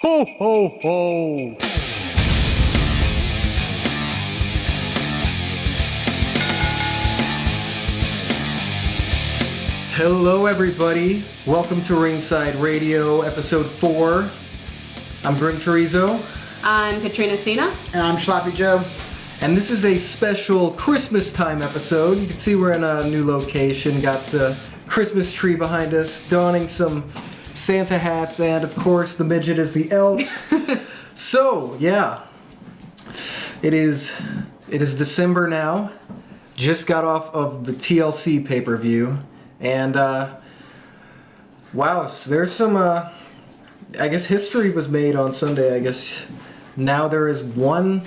Ho, ho, ho! Hello, everybody. Welcome to Ringside Radio, Episode 4. I'm Grim Chorizo. I'm KATRINA CENA. And I'm SCHLOPPY Joe. And this is a special Christmas time episode. You can see we're in a new location. Got the Christmas tree behind us, donning some Santa hats, and of course the midget is the elf. So, yeah. It is December now. Just got off of the TLC pay-per-view. And, wow, there's some, I guess history was made on Sunday. I guess now there is one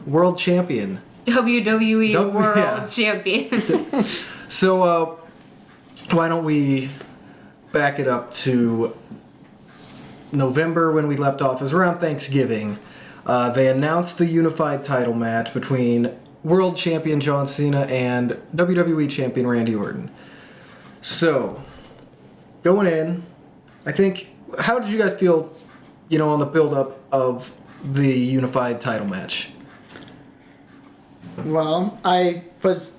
world champion. WWE World Champion. So, why don't we back it up to November when we left off. It was around Thanksgiving. They announced the unified title match between world champion John Cena and WWE champion Randy Orton. So, going in, I think, how did you guys feel, on the build-up of the unified title match? Well, I was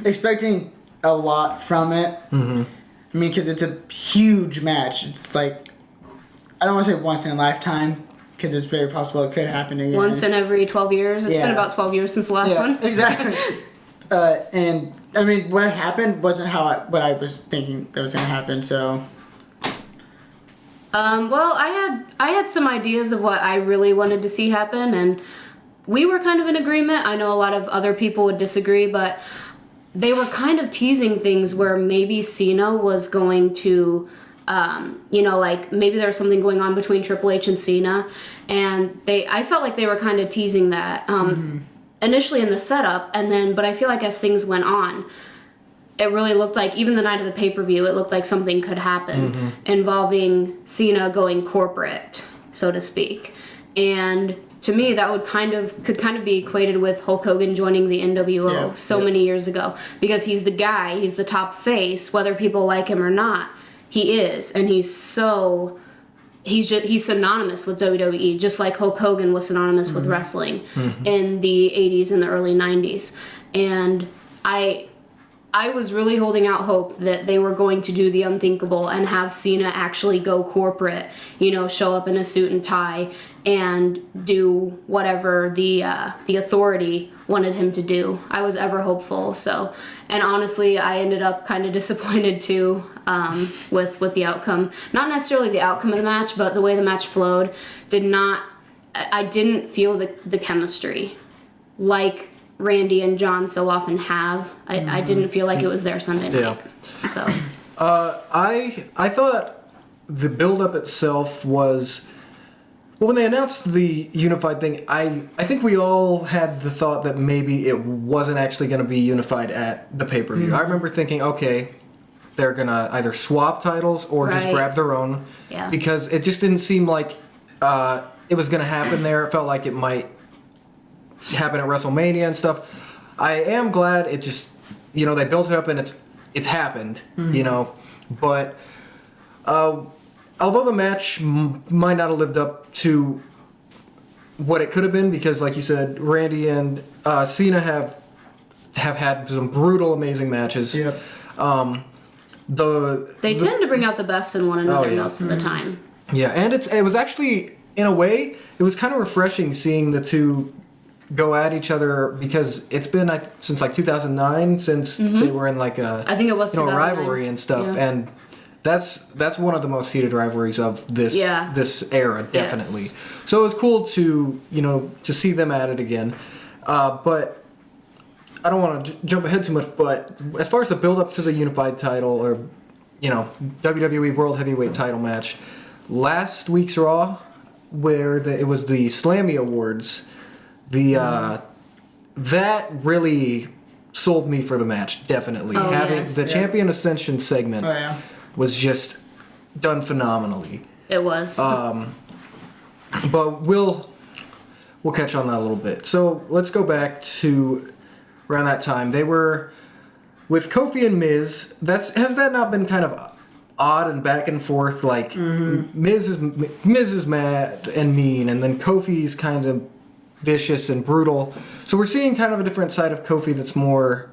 expecting a lot from it. Mm-hmm. I mean, because it's a huge match. It's like, I don't want to say once in a lifetime, because it's very possible it could happen again. Once in every 12 years. It's been about 12 years since the last one. Exactly. And, I mean, what happened wasn't what I was thinking that was going to happen, so... Well, I had some ideas of what I really wanted to see happen, and we were kind of in agreement. I know a lot of other people would disagree, but they were kind of teasing things where maybe Cena was going to, like maybe there was something going on between Triple H and Cena, and I felt like they were kind of teasing that initially in the setup, but I feel like as things went on, it really looked like, even the night of the pay-per-view, it looked like something could happen involving Cena going corporate, so to speak. And to me, that could kind of be equated with Hulk Hogan joining the NWO many years ago, because he's the guy, he's the top face, whether people like him or not, he is, and he's synonymous with WWE, just like Hulk Hogan was synonymous with wrestling in the 80s and the early 90s. And I was really holding out hope that they were going to do the unthinkable and have Cena actually go corporate, show up in a suit and tie and do whatever the authority wanted him to do. I was ever hopeful. So, and honestly, I ended up kind of disappointed too with the outcome. Not necessarily the outcome of the match, but the way the match flowed I didn't feel the chemistry like Randy and John so often have. I didn't feel like it was there Sunday night. Yeah. So I thought the build-up itself was, well, when they announced the unified thing, I think we all had the thought that maybe it wasn't actually going to be unified at the pay-per-view. I remember thinking, okay, they're going to either swap titles or just grab their own, because it just didn't seem like it was going to happen there. It felt like it might happen at WrestleMania and stuff. I am glad it just, they built it up and it's happened, but although the match might not have lived up to what it could have been, because like you said, Randy and Cena have had some brutal, amazing matches. Yep. They tend to bring out the best in one another most of the time. Yeah, and it was actually, in a way, it was kind of refreshing seeing the two go at each other, because it's been since like 2009 since they were in like a, I think it was a rivalry and stuff, and that's one of the most heated rivalries of this era, definitely. Yes. So it was cool to to see them at it again, but I don't want to jump ahead too much. But as far as the build up to the unified title, or WWE World Heavyweight Title match, last week's Raw, where it was the Slammy Awards. That really sold me for the match, definitely. Having the Champion Ascension segment was just done phenomenally. It was. But we'll catch on that a little bit. So let's go back to around that time. They were with Kofi and Miz. Has that not been kind of odd and back and forth. Like Miz is mad and mean, and then Kofi's kind of vicious and brutal. So we're seeing kind of a different side of Kofi that's more,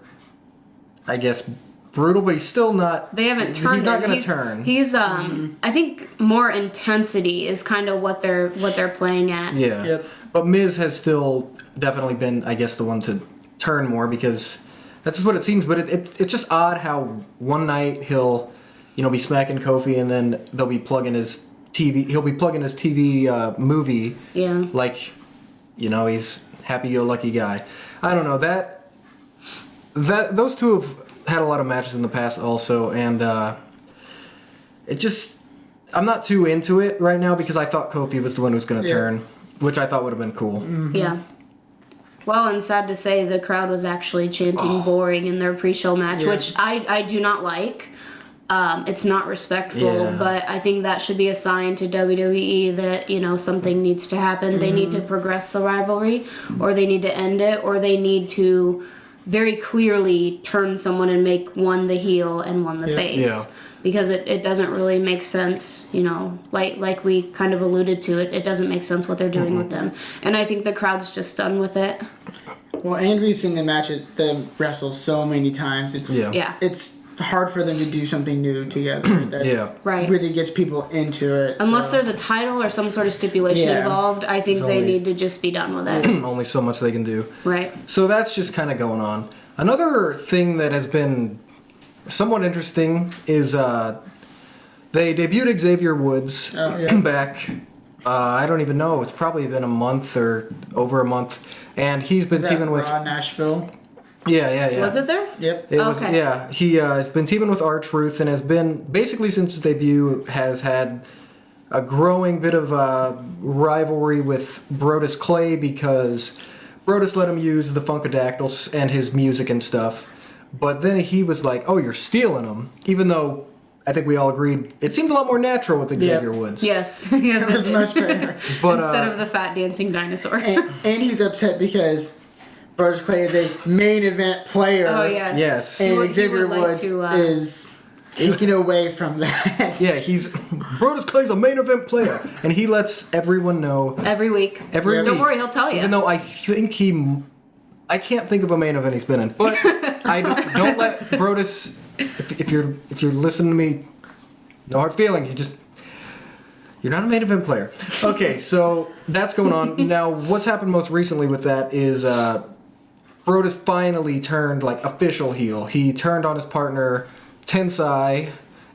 I guess, brutal, but he's still not. They haven't turned. He's not going to turn. He's I think more intensity is kind of what they're playing at. Yeah. Yep. But Miz has still definitely been, I guess, the one to turn more because that's just what it seems. But it's just odd how one night he'll, be smacking Kofi, and then they'll be plugging his TV. He'll be plugging his TV movie. Yeah. Like, he's happy-go-lucky guy. I don't know that those two have had a lot of matches in the past also, and I'm not too into it right now because I thought Kofi was the one who was going to turn, which I thought would have been cool. Mm-hmm. Yeah. Well, and sad to say, the crowd was actually chanting boring in their pre-show match, which I do not like. It's not respectful, but I think that should be a sign to WWE that, something needs to happen. They need to progress the rivalry, or they need to end it, or they need to very clearly turn someone and make one the heel and one the face. Yeah. Because it doesn't really make sense, like we kind of alluded to it doesn't make sense what they're doing with them. And I think the crowd's just done with it. Well, and we've seen them wrestle so many times. It's hard for them to do something new together. That's Right. really gets people into it. Unless there's a title or some sort of stipulation involved, I think they need to just be done with it. Only so much they can do. Right. So that's just kind of going on. Another thing that has been somewhat interesting is they debuted Xavier Woods back, I don't even know, it's probably been a month or over a month, and he's been teaming with... Raw Nashville? Yeah. Was it there? Yep. It was, yeah, he has been teaming with R-Truth and has been, basically since his debut, has had a growing bit of rivalry with Brodus Clay because Brodus let him use the Funkadactyls and his music and stuff. But then he was like, oh, you're stealing them. Even though I think we all agreed it seemed a lot more natural with Xavier Woods. Yes. It was much better. But, instead of the fat dancing dinosaur. and he's upset because Brodus Clay is a main event player. Oh, yes. Yes. And Xavier Woods is taking away from that. Yeah, Brodus Clay's a main event player. And he lets everyone know. Every week. Every week. Don't worry, he'll tell you. Even though I think I can't think of a main event he's been in. But I don't let Brodus, if you're listening to me, no hard feelings, you're not a main event player. Okay, so that's going on. Now, what's happened most recently with that is Brodus finally turned official heel. He turned on his partner Tensai,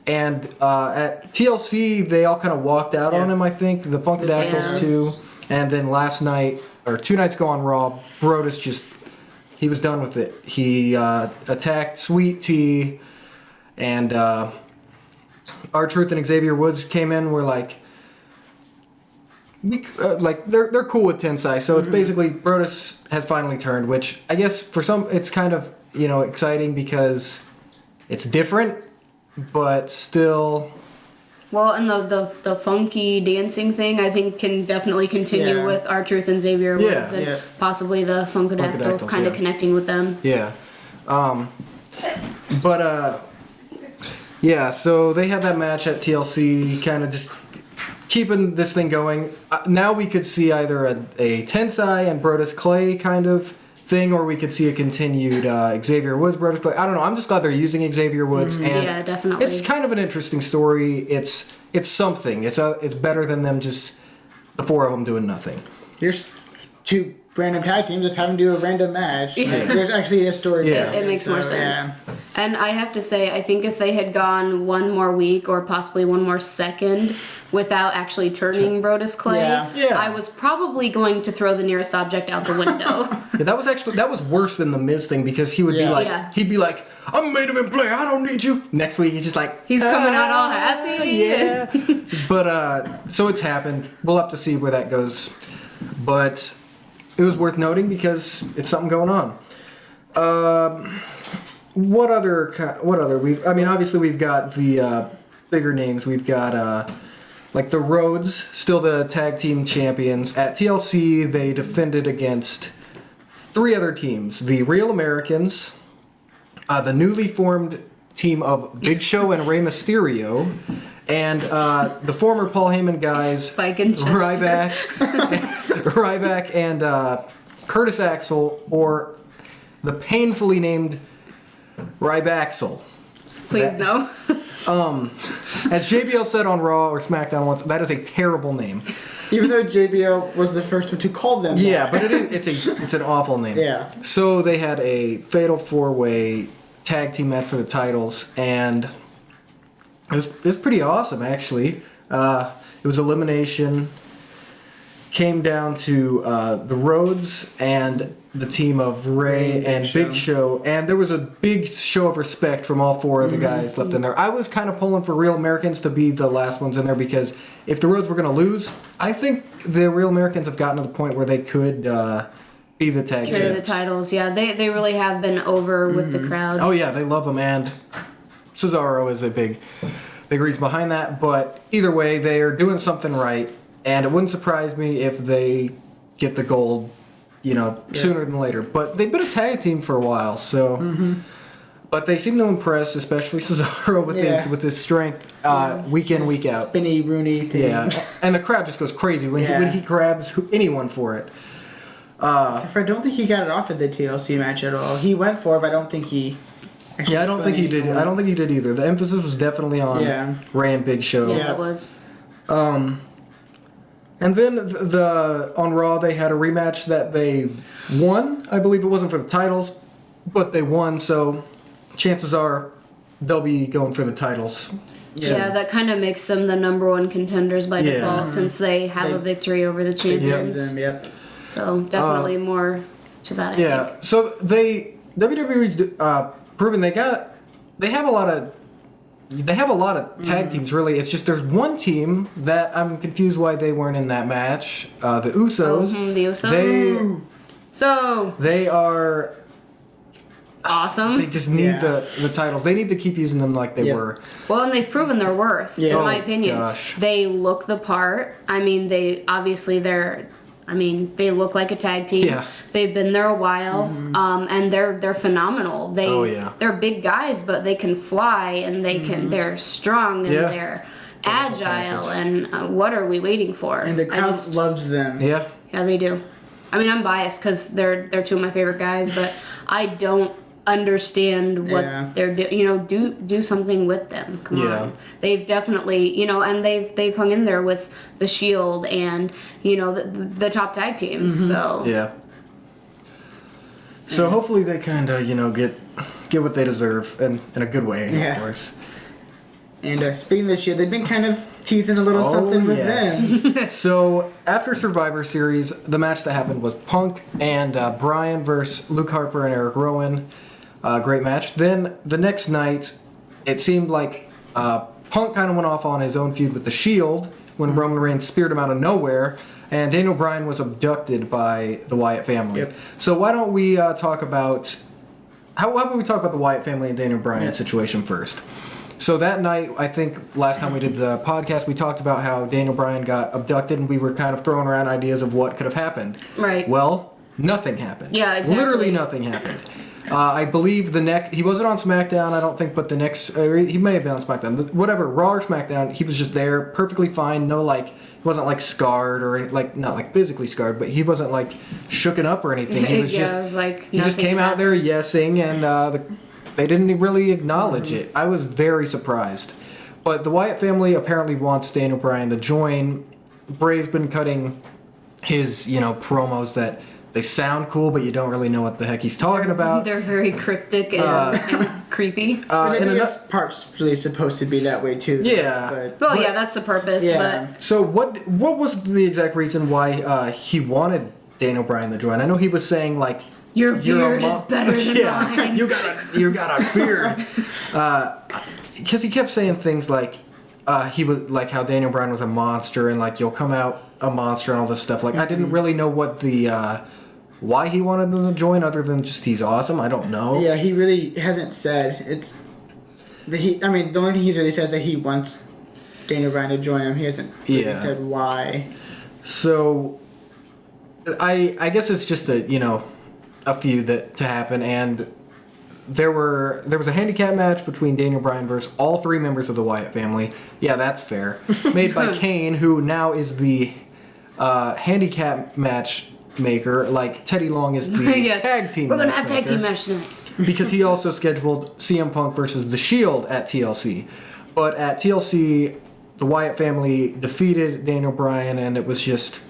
and at TLC they all kind of walked out on him. I think the Funkadactyls too, and then last night or 2 nights ago on Raw, Brodus he was done with it. He attacked Sweet Tea, and R-Truth and Xavier Woods came in. Were they're cool with Tensai, so it's basically Brodus has finally turned, which I guess for some it's kind of exciting because it's different, but still. Well, and the funky dancing thing I think can definitely continue with R-Truth and Xavier Woods and possibly the Funkadactyls kind of connecting with them. Yeah, so they had that match at TLC, kind of just keeping this thing going. Now we could see either a Tensai and Brodus Clay kind of thing, or we could see a continued Xavier Woods, Brodus Clay. I don't know. I'm just glad they're using Xavier Woods, and yeah, definitely. It's kind of an interesting story. It's something. It's better than them just the 4 of them doing nothing. Here's 2 random tag teams just having to do a random match. There's actually a story. Yeah. It makes more sense. Yeah. And I have to say, I think if they had gone one more week or possibly one more second without actually turning Brodus Clay, I was probably going to throw the nearest object out the window. That was worse than the Miz thing because he would be like, I'm a main event player, I don't need you. Next week he's just like, he's coming out all happy. Yeah. But so it's happened. We'll have to see where that goes. But it was worth noting because it's something going on. What other? Obviously we've got the bigger names. We've got the Rhodes, still the tag team champions. At TLC, they defended against 3 other teams: the Real Americans, the newly formed team of Big Show and Rey Mysterio, and the former Paul Heyman guys, Spike and Chester. Ryback and Curtis Axel, or the painfully named Rybaxel. Please no. As JBL said on Raw or SmackDown once, that is a terrible name. Even though JBL was the first one to call them. Yeah, but it's an awful name. Yeah. So they had a fatal 4-way tag team match for the titles, and it was pretty awesome actually. It was elimination. Came down to the Rhodes and the team of Ray and Big Show, and there was a big show of respect from all 4 of the guys left in there. I was kind of pulling for Real Americans to be the last ones in there because if the Rhodes were going to lose, I think the Real Americans have gotten to the point where they could be the tag Carry the champs. titles, yeah. They really have been over with the crowd. Oh yeah, they love them, and Cesaro is a big reason behind that. But either way, they are doing something right, and it wouldn't surprise me if they get the gold, sooner than later. But they've been a tag team for a while, so. But they seem to impress, especially Cesaro with his strength, week in, week out. Spinny Rooney thing. Yeah, and the crowd just goes crazy when he grabs anyone for it. I don't think he got it off at the TLC match at all. He went for it, but I don't think he. Yeah, I don't think he did. I don't think he did either. The emphasis was definitely on Ray and Big Show. Yeah, it was. And then on Raw they had a rematch that they won. I believe it wasn't for the titles, but they won. So chances are they'll be going for the titles. Yeah, that kind of makes them the number 1 contenders by default since they have a victory over the champions. Yep. So definitely more to that. I think. So WWE's proven they have a lot of tag teams. Really, it's just there's one team that I'm confused why they weren't in that match. The Usos. The Usos. They are awesome. They just need the titles. They need to keep using them like they were. Well, and they've proven their worth, in my opinion. Gosh. They look the part. I mean, they look like a tag team. Yeah. They've been there a while, and they're phenomenal. They're big guys, but they can fly, and they're strong, and they're agile. And what are we waiting for? And the crowd loves them. Yeah. Yeah, they do. I mean, I'm biased because they're 2 of my favorite guys, but I don't understand what they're doing. Do something with them. Come on. They've definitely, and they've hung in there with the Shield and the top tag teams. So So hopefully they kind of get what they deserve in a good way, of course. And speaking of the Shield, they've been kind of teasing a little something with them. So after Survivor Series, the match that happened was Punk and Bryan versus Luke Harper and Eric Rowan. Great match. Then the next night, it seemed like Punk kind of went off on his own feud with the Shield when Roman Reigns speared him out of nowhere, and Daniel Bryan was abducted by the Wyatt family. So why don't we talk about how about we talk about the Wyatt family and Daniel Bryan situation first? So that night, I think last time we did the podcast, we talked about how Daniel Bryan got abducted, and we were kind of throwing around ideas of what could have happened. Right. Well, nothing happened. Yeah, exactly. Literally nothing happened. I believe he wasn't on SmackDown, I don't think, but the next, he may have been on SmackDown. Whatever, Raw or SmackDown, he was just there, perfectly fine, he wasn't scarred or not physically scarred, but he wasn't shooken up or anything. He was it was he just came out there yesing, and they didn't really acknowledge it. I was very surprised. But the Wyatt family apparently wants Daniel Bryan to join. Bray's been cutting his, promos that they sound cool, but you don't really know what the heck he's talking about. They're very cryptic and creepy. Which I think this part's really supposed to be that way too. Yeah. But that's the purpose. Yeah. But So what was the exact reason why he wanted Daniel Bryan to join? I know he was saying your beard is better than mine. you got a beard. Because he kept saying things he was how Daniel Bryan was a monster and you'll come out a monster and all this stuff. I didn't really know what the why he wanted them to join other than just he's awesome. I don't know. Yeah, he really hasn't said the only thing he's really said is that he wants Daniel Bryan to join him. He hasn't really said why. So I guess it's just a feud to happen, and there was a handicap match between Daniel Bryan versus all 3 members of the Wyatt family. Yeah, that's fair. Made by Kane, who now is the handicap match maker, like Teddy Long is the Yes. tag team. We're gonna have matchmaker, tag team match tonight. because he also scheduled CM Punk versus The Shield at TLC. But at TLC, the Wyatt family defeated Daniel Bryan, and it was just.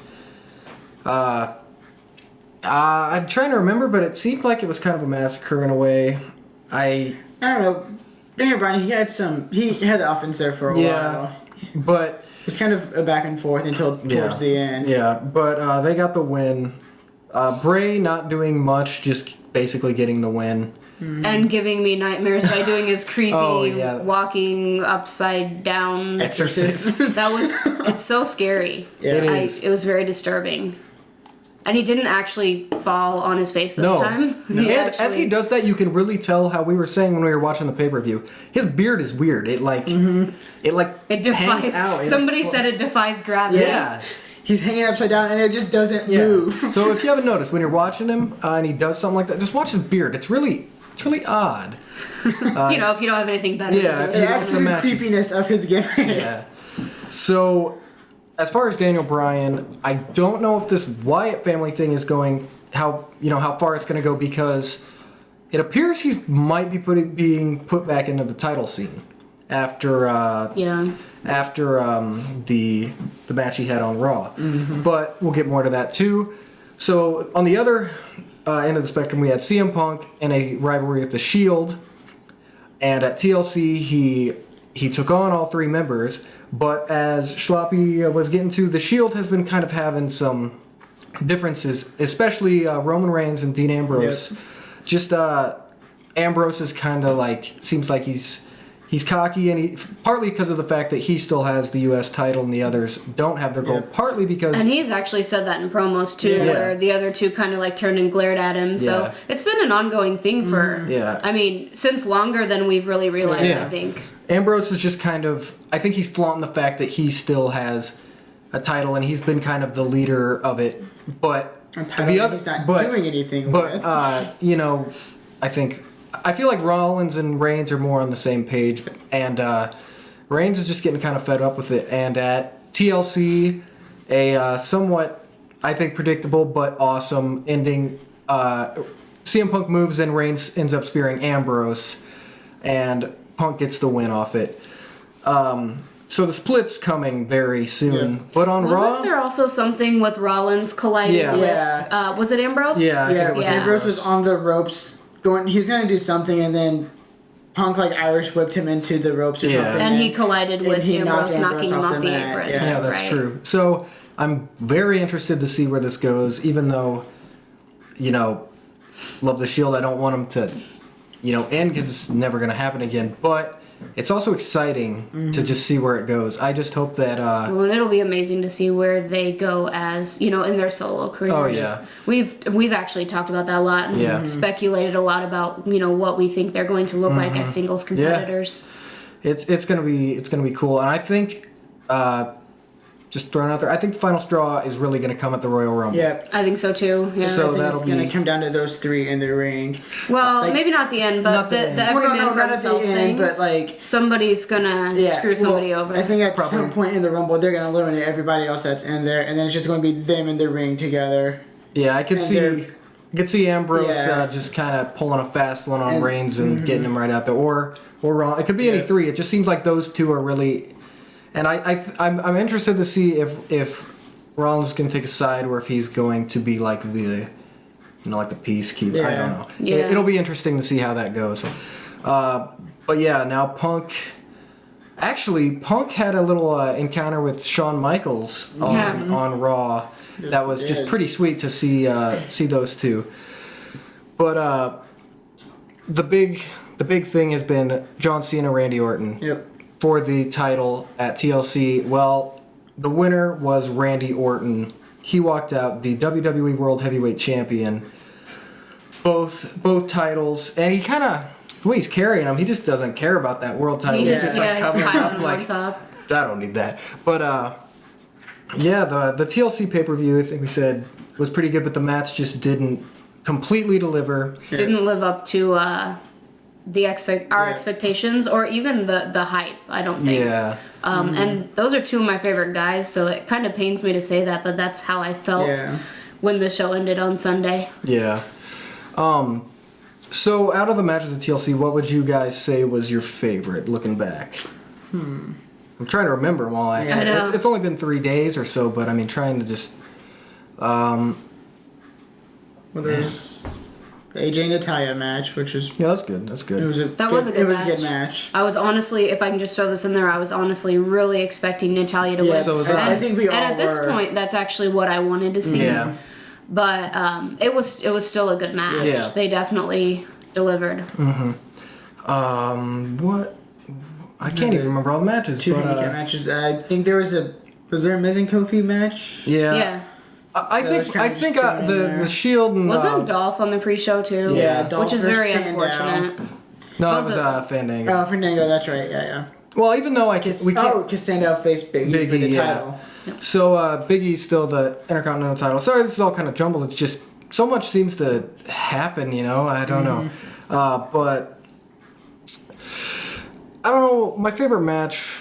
I'm trying to remember, but it seemed like it was kind of a massacre in a way. I don't know. Daniel Bryan, he had the offense there for a while. But It's kind of a back and forth until towards the end. Yeah, but they got the win. Bray not doing much, just basically getting the win. And giving me nightmares by doing his creepy walking upside down Exorcist. It's so scary. Yeah. It is. It was very disturbing. And he didn't actually fall on his face this time. No. And as he does that, you can really tell how we were saying when we were watching the pay-per-view. His beard is weird. It it defies. hangs out. Somebody said it defies gravity. Yeah. He's hanging upside down and it just doesn't move. So if you haven't noticed, when you're watching him and he does something like that, just watch his beard. It's really odd. If you don't have anything better Yeah, to if do. you It adds to the matches. creepiness of his gimmick. Yeah. So, as far as Daniel Bryan, I don't know if this Wyatt family thing is going how far it's going to go, because it appears he might be being put back into the title scene after the match he had on Raw. Mm-hmm. But we'll get more to that too. So on the other end of the spectrum, we had CM Punk in a rivalry with The Shield, and at TLC he took on all 3 members. But as Schloppy was getting to, The Shield has been kind of having some differences, especially Roman Reigns and Dean Ambrose. Yep. Just Ambrose is kind of seems like he's cocky, and partly because of the fact that he still has the U.S. title and the others don't have their gold. Yep. Partly because And he's actually said that in promos too, where the other 2 kind of turned and glared at him. So Yeah. it's been an ongoing thing for, since longer than we've really realized, Yeah. I think. Ambrose is just kind of, I think he's flaunting the fact that he still has a title and he's been kind of the leader of it. But He's not doing anything But with. I feel like Rollins and Reigns are more on the same page, and Reigns is just getting kind of fed up with it. And at TLC, a somewhat, I think, predictable but awesome ending. CM Punk moves and Reigns ends up spearing Ambrose, and Punk gets the win off it. So the split's coming very soon. Yeah. But on Raw... Wasn't there also something with Rollins colliding with... was it Ambrose? Yeah, I think it was Ambrose was on the ropes he was going to do something, and then Punk Irish whipped him into the ropes or something. And he collided with he knocked Ambrose, knocking him off the mat. apron. Yeah, that's right. true. So I'm very interested to see where this goes, even though, love the Shield. I don't want him to, end, because it's never going to happen again. But it's also exciting to just see where it goes. I just hope that... Well, and it'll be amazing to see where they go as, in their solo careers. Oh, yeah. We've actually talked about that a lot and speculated a lot about, what we think they're going to look like as singles competitors. Yeah. It's gonna be cool. And I think just throwing out there, I think the final straw is really gonna come at the Royal Rumble. Yep. I think so too. Yeah. So I think that'll it's going be... to come down to those 3 in the ring. Well, maybe not the end, but Not the the end. every man for not at himself the thing. end, but somebody's gonna screw somebody over. I think at Probably. some point in the Rumble, they're going to eliminate everybody else that's in there, and then it's just going to be them in the ring together. Yeah, I could see Ambrose Yeah. just kind of pulling a fast one on Reigns and getting him right out there, or Raw. It could be any 3. It just seems like those 2 are really... And I'm interested to see if Rollins is going to take a side, or if he's going to be like the peacekeeper. Yeah. I don't know. Yeah. It'll be interesting to see how that goes. But yeah, now Punk. Actually, Punk had a little encounter with Shawn Michaels on Raw. Yes, That was he just did. pretty sweet to see those 2. But the big thing has been John Cena, Randy Orton. Yep. For the title at TLC. Well, the winner was Randy Orton. He walked out the WWE World Heavyweight Champion. Both titles, and he kind of, the way he's carrying them, he just doesn't care about that world title. He's He's just, just he's covering piling up on like, top. I don't need that. But the TLC pay-per-view, I think we said, was pretty good, but the match just didn't completely deliver. Didn't live up to our expectations or even the hype. I don't think. Yeah. And those are two of my favorite guys, so it kind of pains me to say that, but that's how I felt when the show ended on Sunday. Yeah. So out of the matches at TLC, what would you guys say was your favorite looking back? I'm trying to remember them all, actually. I know. It's only been 3 days or so, but I mean, trying to just... Well, there's the AJ and Natalya match, which was... Yeah, that's good. That's good. It was a good match. I was honestly, if I can just throw this in there, I was honestly really expecting Natalya to win. So was I. I think we all And at this were. point, that's actually what I wanted to see. Yeah. But it was still a good match. Yeah. They definitely delivered. What? I can't even remember all the matches. Two but, handicap matches. I think there was there a Miz and Kofi match? Yeah. Yeah. I That was think kinda just thrown in the there. Shield and Wasn't Dolph on the pre-show too? Yeah, Dolph which is versus very Sandow. unfortunate. no, Well, it was the- Fandango. Oh, Fernando, that's right. Yeah. Well, even though we can't. because Sandow faced Big E for Big the E, yeah. title. So Big E's still the Intercontinental title. Sorry, this is all kind of jumbled. It's just so much seems to happen. I don't know. But I don't know. My favorite match.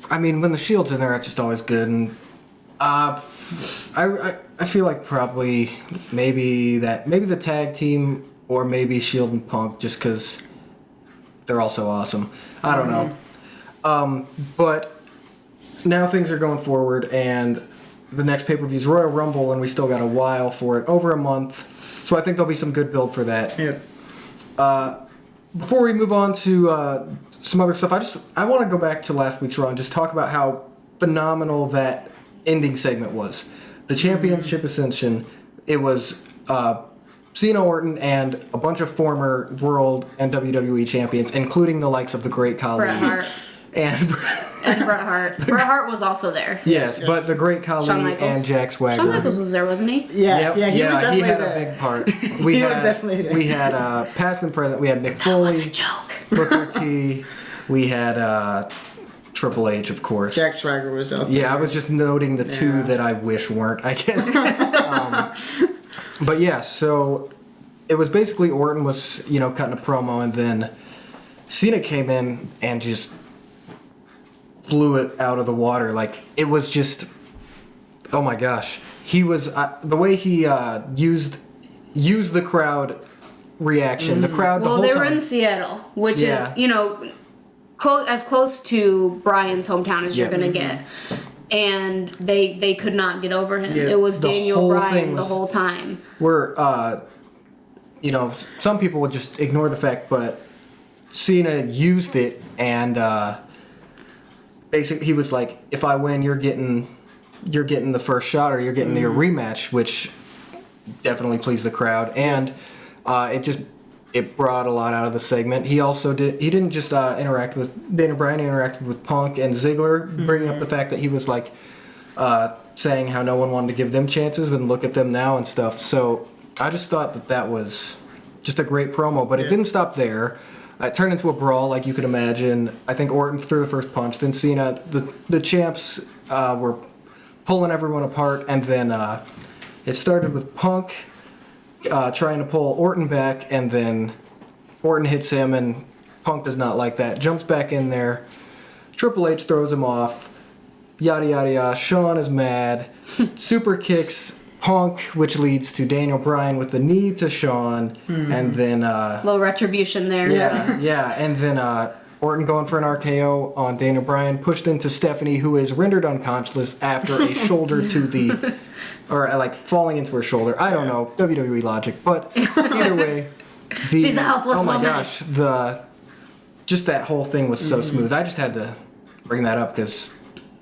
I mean, when the Shield's in there, it's just always good. And I feel like probably maybe the tag team or maybe Shield and Punk, just because they're all so awesome. I don't know. But now things are going forward, and the next pay-per-view is Royal Rumble, and we still got a while for it, over a month. So I think there'll be some good build for that. Yeah. Before we move on to some other stuff, I want to go back to last week's Raw and just talk about how phenomenal that ending segment was. The Championship Ascension. It was CENA, Orton, and a bunch of former World and WWE champions, including the likes of the Great Khali. Bret Hart. And Bret Hart. Bret Hart was also there. yes, but the Great Khali Shawn Michaels. and Jack Swagger. Shawn Michaels was there, wasn't he? Yeah, Yep, he was definitely he had there. a big part. He was definitely there. We had past and present. We had Mick That was a Foley, joke. Booker T. We had Triple H, of course. Jack Swagger was out there. Yeah, I was just noting the two Yeah. that I wish weren't, I guess. But yeah, so it was basically Orton was, cutting a promo, and then Cena came in and just blew it out of the water. Like, it was just, oh my gosh. He was, the way he used the crowd reaction, the crowd the Well, whole they time. were in Seattle, which Yeah. is, as close to Brian's hometown as you're Yeah. going to get. And they could not get over him. Yeah. It was The Daniel whole Bryan thing the was- whole time. Where, some people would just ignore the fact, but Cena used it, and basically he was like, if I win, you're getting the first shot, or you're getting your rematch, which definitely pleased the crowd, and it brought a lot out of the segment. He didn't just interact with Daniel Bryan, he interacted with Punk and Ziggler, bringing up the fact that he was like saying how no one wanted to give them chances, and look at them now and stuff. So I just thought that was just a great promo, but it didn't stop there. It turned into a brawl, like you could imagine. I think Orton threw the first punch, then Cena, the champs were pulling everyone apart, and then it started with Punk trying to pull Orton back, and then Orton hits him, and Punk does not like that. Jumps back in there. Triple H throws him off. Yada yada yada. Shawn is mad. Super kicks Punk, which leads to Daniel Bryan with the knee to Shawn, and then Little retribution there. yeah, and then Orton going for an RKO on Daniel Bryan, pushed into Stephanie, who is rendered unconscious after a shoulder to the, or like falling into her shoulder. I don't know, WWE logic, but either way, She's a helpless oh my woman. gosh, just that whole thing was so smooth. I just had to bring that up because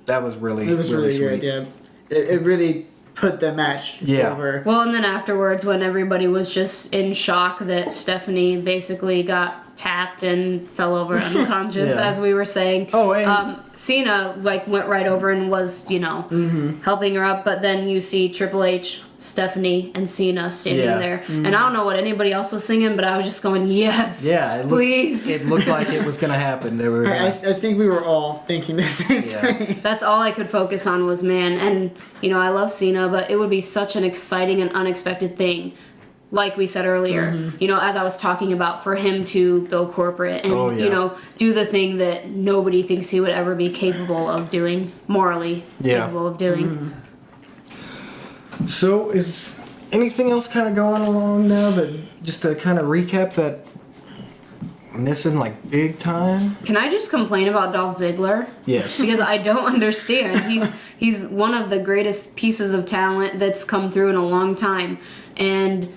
that was really It was really sweet. good, yeah. It really put the match over. Well, and then afterwards, when everybody was just in shock that Stephanie basically got tapped and fell over unconscious, Yeah. as we were saying. Oh, and Cena went right over and was helping her up, but then you see Triple H, Stephanie, and Cena standing Yeah. there, and I don't know what anybody else was thinking, but I was just going, yes, please. It looked like it was gonna happen. They were. I think we were all thinking the same thing. That's all I could focus on was, man, and I love Cena, but it would be such an exciting and unexpected thing like we said earlier, you know, as I was talking about, for him to go corporate and, you know, do the thing that nobody thinks he would ever be capable of doing, morally capable of doing. So is anything else kind of going along now that, just to kind of recap, that missing like big time? Can I just complain about Dolph Ziggler? Yes. Because I don't understand. He's one of the greatest pieces of talent that's come through in a long time. And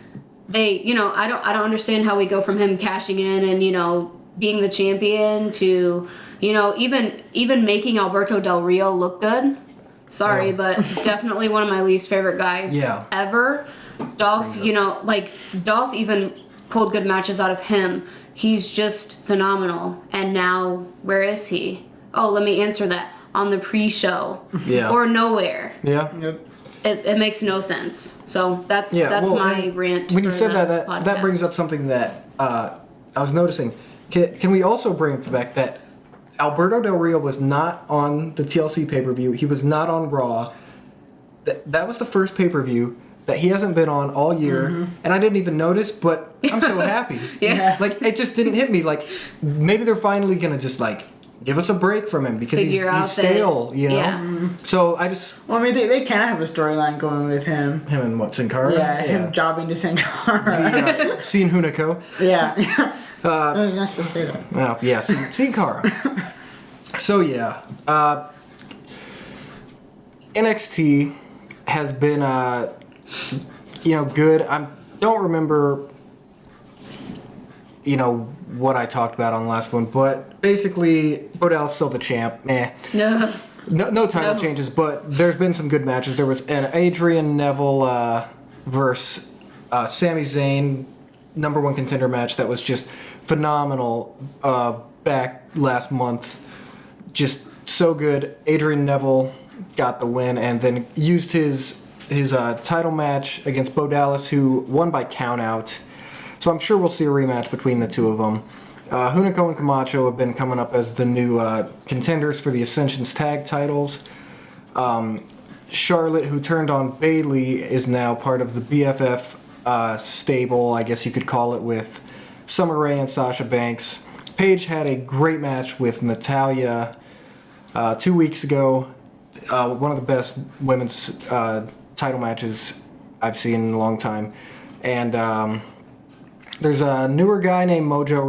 they, you know, I don't understand how we go from him cashing in and, you know, being the champion to, you know, even making Alberto Del Rio look good. Sorry, but definitely one of my least favorite guys ever. Dolph, you know, like, Dolph even pulled good matches out of him. He's just phenomenal. And now, where is he? Oh, let me answer that. On the pre-show. Yeah. Or nowhere. Yeah. Yep. It makes no sense. So that's my rant. When you said that brings up something that I was noticing. Can we also bring up the fact that Alberto Del Rio was not on the TLC pay-per-view. He was not on Raw. That was the first pay-per-view that he hasn't been on all year, and I didn't even notice, but I'm so happy. Yes. Like, it just didn't hit me. Like, maybe they're finally going to just, like, give us a break from him because he's stale, you know? Yeah. So I just... Well, I mean, they kind of have a storyline going with him. Him and what, Sin Cara? Yeah, him jobbing to Sin Cara. Seeing Hunico. Yeah. No, you're not supposed to say that. Well, yeah, Sin Cara. So, yeah. NXT has been, you know, good. I don't remember, you know, what I talked about on the last one, but basically, Odell's still the champ. No title changes, but there's been some good matches. There was an Adrian Neville versus Sami Zayn #1 contender match that was just phenomenal back last month. Just so good. Adrian Neville got the win and then used his title match against Bo Dallas, who won by countout. So I'm sure we'll see a rematch between the two of them. Hunico and Camacho have been coming up as the new contenders for the Ascension's tag titles. Charlotte, who turned on Bayley, is now part of the BFF stable, I guess you could call it, with Summer Rae and Sasha Banks. Paige had a great match with Natalya 2 weeks ago. One of the best women's title matches I've seen in a long time. And there's a newer guy named Mojo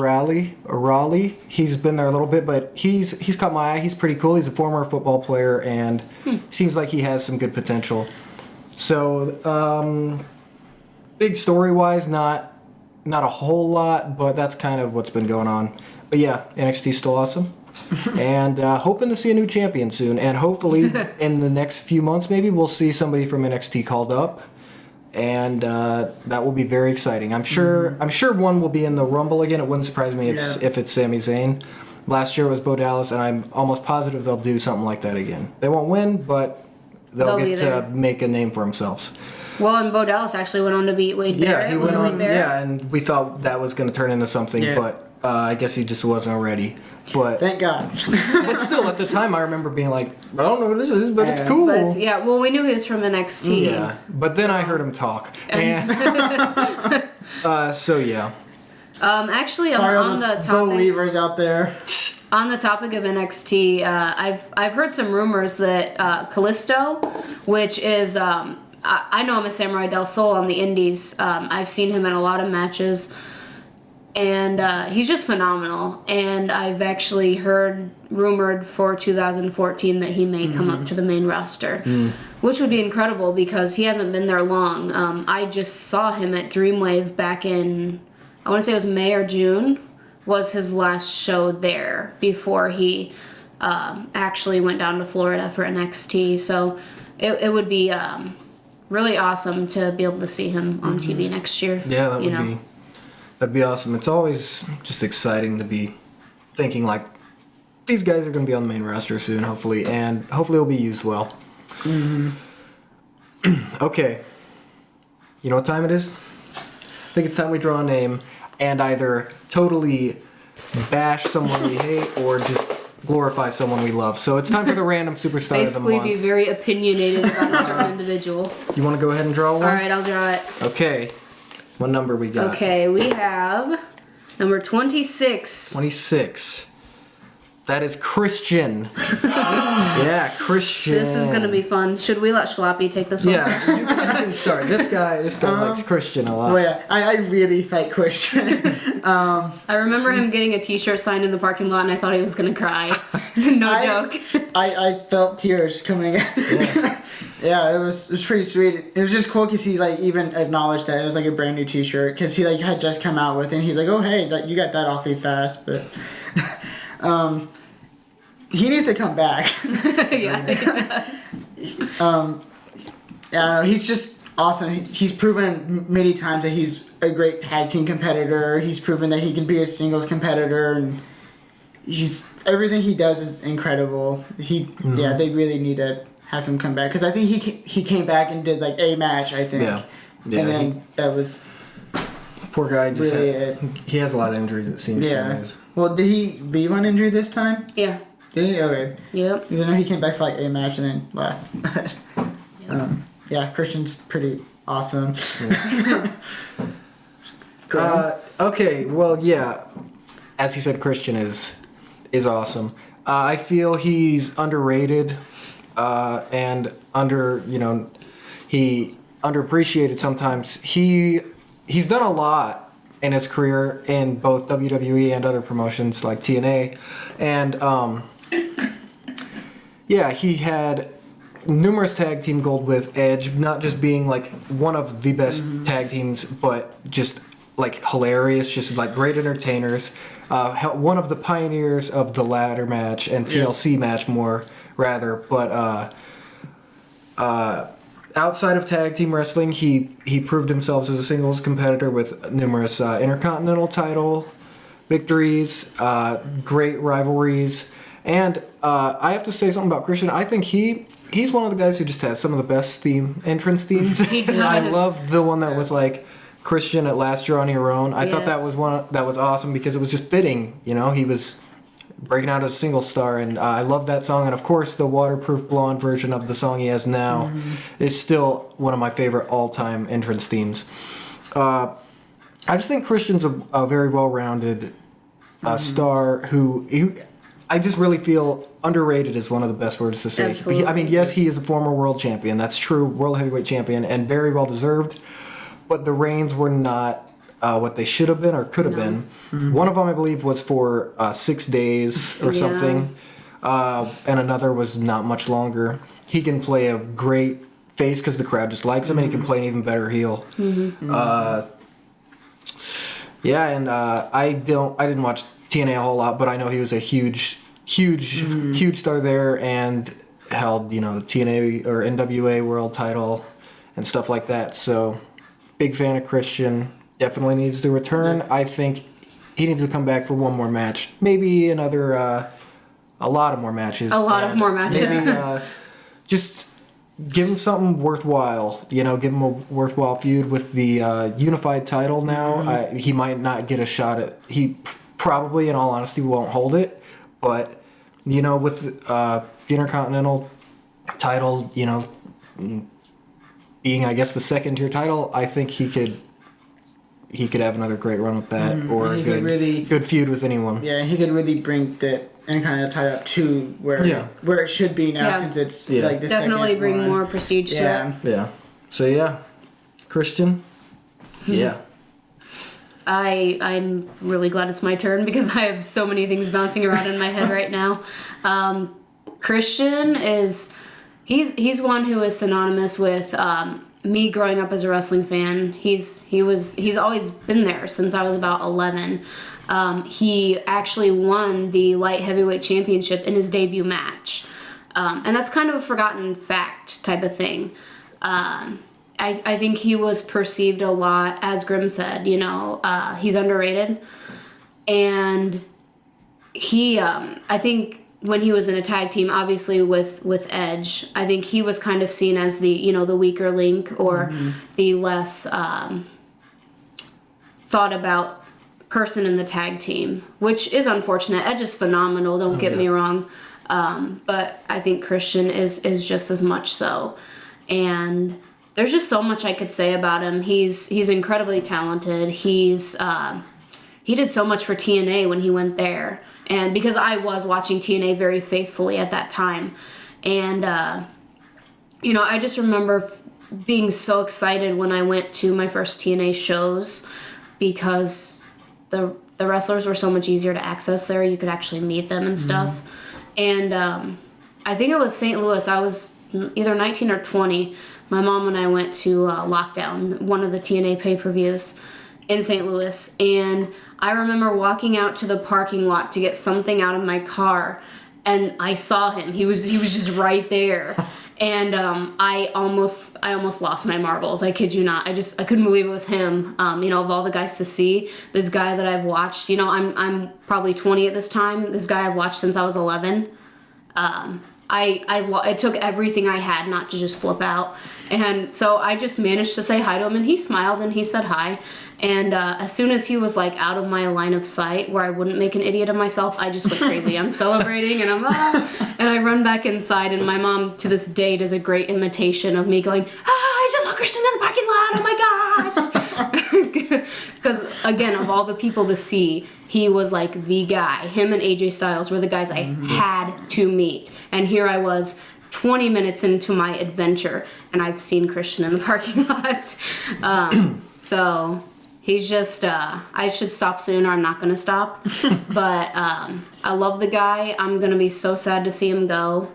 Rawley. He's been there a little bit, but he's caught my eye. He's pretty cool. He's a former football player and seems like he has some good potential. So, big story-wise, not a whole lot, but that's kind of what's been going on. But yeah, NXT's still awesome. And hoping to see a new champion soon. And hopefully in the next few months, maybe we'll see somebody from NXT called up. And that will be very exciting. I'm sure one will be in the Rumble again. It wouldn't surprise me if it's Sami Zayn. Last year it was Bo Dallas, and I'm almost positive they'll do something like that again. They won't win, but they'll get to make a name for themselves. Well, and Bo Dallas actually went on to beat Wade Barrett. Yeah, he went on. Yeah, and we thought that was going to turn into something, but I guess he just wasn't ready. But thank God. But still, at the time, I remember being like, I don't know what this is, but it's cool. But well, we knew he was from NXT. Yeah, but then I heard him talk. And so yeah. Sorry, Actually, on the topic, believers out there. On the topic of NXT, I've heard some rumors that Kalisto, which is I know him as Samurai Del Sol on the Indies. I've seen him in a lot of matches. And he's just phenomenal. And I've actually heard rumored for 2014 that he may come up to the main roster, which would be incredible because he hasn't been there long. I just saw him at Dreamwave back in, I want to say it was May or June, was his last show there before he actually went down to Florida for NXT. So it would be really awesome to be able to see him on TV next year. Yeah, that would be. That'd be awesome. It's always just exciting to be thinking like these guys are going to be on the main roster soon, hopefully, and hopefully it'll be used well. Okay. You know what time it is? I think it's time we draw a name and either totally bash someone we hate or just glorify someone we love. So it's time for the random superstar of the month. Basically be very opinionated about a certain individual. You want to go ahead and draw one? All right, I'll draw it. Okay. What number we got? Okay, we have number 26. 26. That is Christian. Yeah, Christian. This is gonna be fun. Should we let Schloppy take this one? Yeah, you can start. This guy likes Christian a lot. Well, yeah, I really like Christian. I remember him getting a T-shirt signed in the parking lot, and I thought he was gonna cry. No joke. I felt tears coming out. Yeah. Yeah, it was pretty sweet. It was just cool because he like even acknowledged that it was like a brand new T-shirt because he like had just come out with it. And he's like, "Oh hey, you got that awfully fast," but he needs to come back. Yeah, I think it does. I don't know, he's just awesome. He's proven many times that he's a great tag team competitor. He's proven that he can be a singles competitor, and everything he does is incredible. Yeah, they really need to have him come back because I think he came back and did like a match. I think. Yeah. And then that was Poor guy just really he has a lot of injuries, it seems. yeah. Well, did he leave on injury this time? Yeah. Did he? Okay. Yep. Because I know he came back for like a match and then left. Yeah, Christian's pretty awesome. Okay, well, yeah. As he said, Christian is awesome. I feel he's underrated and he underappreciated sometimes. He's done a lot in his career in both WWE and other promotions like TNA, and yeah, he had numerous tag team gold with Edge, not just being like one of the best tag teams, but just like hilarious, just like great entertainers. One of the pioneers of the ladder match and TLC match more rather, but outside of tag team wrestling, he proved himself as a singles competitor with numerous intercontinental title victories, great rivalries, and I have to say something about Christian. I think he's one of the guys who just has some of the best entrance themes. He does. I love the one that was like Christian at Last Year on Your Own. I thought that was that was awesome because it was just fitting. You know, he was breaking out as a single star, and I love that song. And of course, the Waterproof Blonde version of the song he has now is still one of my favorite all-time entrance themes. I just think Christian's a very well-rounded star who I just really feel underrated is one of the best words to say. Absolutely. I mean, yes, he is a former world champion. That's true, world heavyweight champion, and very well deserved. But the reigns were not what they should have been or could have been. One of them, I believe, was for 6 days or something, and another was not much longer. He can play a great face because the crowd just likes him, and he can play an even better heel. Yeah, and I didn't watch TNA a whole lot, but I know he was a huge star there and held the TNA or NWA world title and stuff like that. So big fan of Christian. Definitely needs to return. I think he needs to come back for one more match, maybe another a lot of more matches. More matches. Maybe, just give him something worthwhile. Give him a worthwhile feud with the unified title now. He might not get a shot at. He probably, in all honesty, won't hold it. But with the Intercontinental title, being I guess the second tier title, I think he could have another great run with that, or a good feud with anyone. Yeah, he could really bring the Intercontinental title up to where it should be now, since it's like the definitely second bring one. more prestige to it. Yeah. So yeah, Christian. Yeah. I'm really glad it's my turn because I have so many things bouncing around in my head right now. Christian he's one who is synonymous with me growing up as a wrestling fan. He's always been there since I was about 11. He actually won the light heavyweight championship in his debut match, and that's kind of a forgotten fact type of thing. I think he was perceived a lot, as Grim said, he's underrated. And he, I think when he was in a tag team, obviously with Edge, I think he was kind of seen as the, the weaker link or the less thought about person in the tag team, which is unfortunate. Edge is phenomenal, don't get me wrong. But I think Christian is just as much so. And there's just so much I could say about him. He's incredibly talented. He did so much for TNA when he went there, and because I was watching TNA very faithfully at that time, and I just remember being so excited when I went to my first TNA shows, because the wrestlers were so much easier to access there. You could actually meet them and stuff. And I think it was St. Louis. I was either 19 or 20. My mom and I went to Lockdown, one of the TNA pay-per-views in St. Louis. And I remember walking out to the parking lot to get something out of my car, and I saw him. He was just right there. And I almost lost my marbles. I kid you not. I couldn't believe it was him. Of all the guys to see, this guy that I've watched. I'm probably 20 at this time. This guy I've watched since I was 11. It took everything I had not to just flip out. And so I just managed to say hi to him, and he smiled and he said hi. And as soon as he was like out of my line of sight where I wouldn't make an idiot of myself, I just went crazy. I'm celebrating and and I run back inside, and my mom to this day does a great imitation of me going, I just saw Christian in the parking lot, oh my gosh. Because again, of all the people to see, he was like the guy. Him and AJ Styles were the guys I had to meet. And here I was 20 minutes into my adventure, and I've seen Christian in the parking lot. So he's just, I should stop soon or I'm not going to stop. But I love the guy. I'm going to be so sad to see him go.